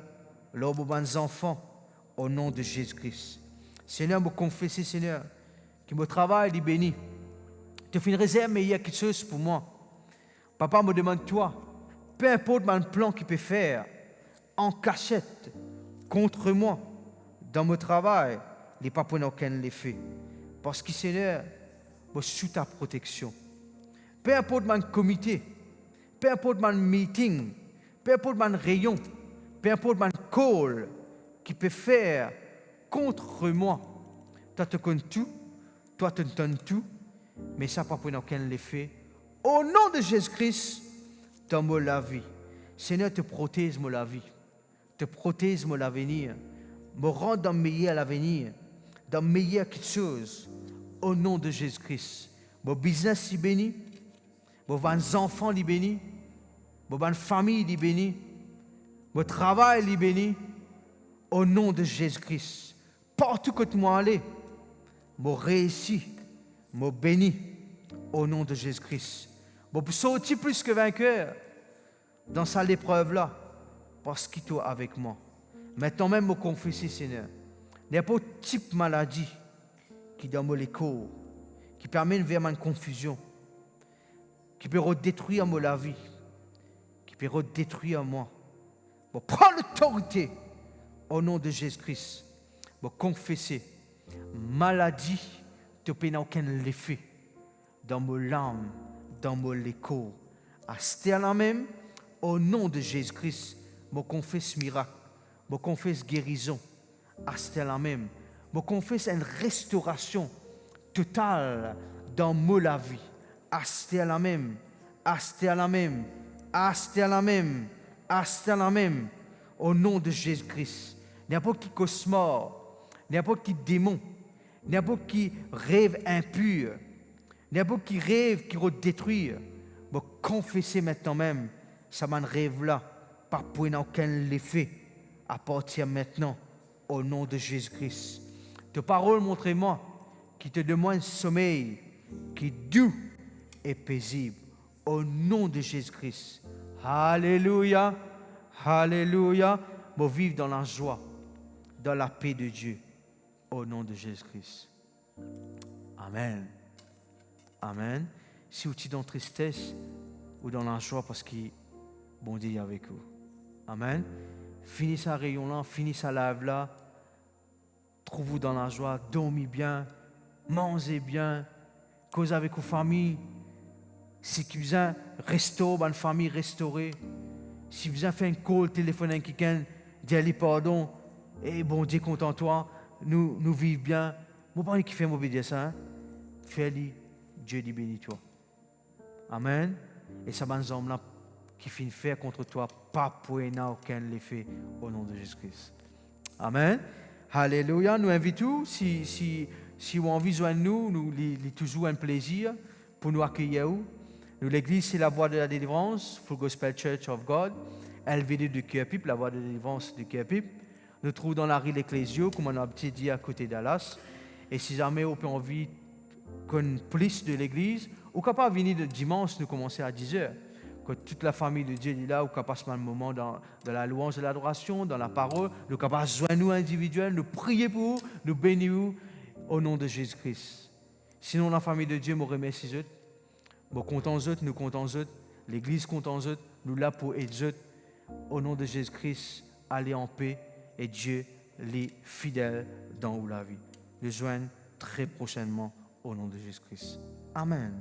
l'homme aux enfants, au nom de Jésus-Christ. Seigneur, me confesser, Seigneur, que mon travail est béni. Tu fais une réserve, mais il y a quelque chose pour moi. Papa me demande, toi, peu importe mon plan qu'il peut faire, en cachette, contre moi, dans mon travail, il n'est pas pour nous qu'elle les fait. Parce que, Seigneur, je suis sous ta protection. Peu importe mon comité, peu importe mon meeting, peu importe mon rayon, peu importe mon call qui peut faire contre moi. Toi, tu connais tout, toi, tu donnes tout, mais ça, pas pour nous qu'elle les fait. Au nom de Jésus-Christ, dans la vie. Seigneur, te protège la vie, te protège l'avenir, me rend dans meilleur l'avenir, dans meilleur quelque chose. Au nom de Jésus-Christ, mon business est béni, mon enfants est béni, mon famille est béni, mon travail est béni. Au nom de Jésus-Christ, partout que moi aller, mon réussi, mon béni. Au nom de Jésus-Christ, mon sortir plus que vainqueur dans cette épreuve-là, parce qu'il est avec moi. Maintenant même, me confesser, Seigneur, n'importe quel type de maladie qui dans mon corps, qui permet vers ma confusion, qui peut détruire la vie, qui peut détruire moi. Bon, prends l'autorité au nom de Jésus-Christ. Bon, confesser, maladie, tu peux aucun effet dans mon âme, dans mon corps. À ce là même, au nom de Jésus-Christ, je confesse miracle, je confesse guérison. À ce là même, je confesse une restauration totale dans la vie. À ce là même, à ce là même, à ce là même, à ce là même, au nom de Jésus-Christ. N'importe qui cauchemar, n'importe qui démon, n'importe qui rêve impur, n'importe qui rêve qui va détruire, je confesser maintenant même, ça m'en rêve là, pas pour aucun l'effet, à partir maintenant, au nom de Jésus-Christ. Ta parole, montrez-moi, qui te demande sommeil, qui est doux et paisible, au nom de Jésus-Christ. Alléluia, alléluia, je vivre dans la joie, dans la paix de Dieu, au nom de Jésus-Christ. Amen. Amen. Si vous êtes dans la tristesse ou dans la joie, parce que bon Dieu est avec vous. Amen. Finissez à rayon là, finissez à lave là. Trouvez-vous dans la joie, dormez bien, mangez bien, causez avec vos familles. Si vous avez restauré, une famille restaurée. Si vous avez fait un call, téléphoner à quelqu'un, dis-lui pardon, et bon Dieu content toi, nous vivons bien. Moi, pas qui fait m'obéir ça, hein? Fais-le, Dieu dit bénis toi. Amen. Et ça va nous là qui finit faire contre toi, pas pour aucun l'effet au nom de Jésus-Christ. Amen. Alléluia. Nous invitons, si vous avez envie de joindre nous c'est toujours un plaisir pour nous accueillir. Nous, l'église, c'est la voie de la délivrance, Full Gospel Church of God, LVD de Kerpip, la voie de la délivrance de Kerpip. Nous trouvons dans la rue l'Ecclésio, comme on a dit à côté de Dallas. Et si jamais vous avez envie qu'on plus de l'église, ou capable de venir de dimanche, nous commencer à 10h. Que toute la famille de Dieu est là, ou capable passer un moment dans la louange de l'adoration, dans la parole, nous capable de joindre nous individuels, nous prier pour vous, nous bénir vous, au nom de Jésus-Christ. Sinon, la famille de Dieu, nous remercie eux. Nous comptons eux, nous comptons eux, l'église comptons eux, nous là pour aider eux. Au nom de Jésus-Christ, allez en paix et Dieu les fidèles dans la vie. Nous joignons très prochainement au nom de Jésus-Christ. Amen.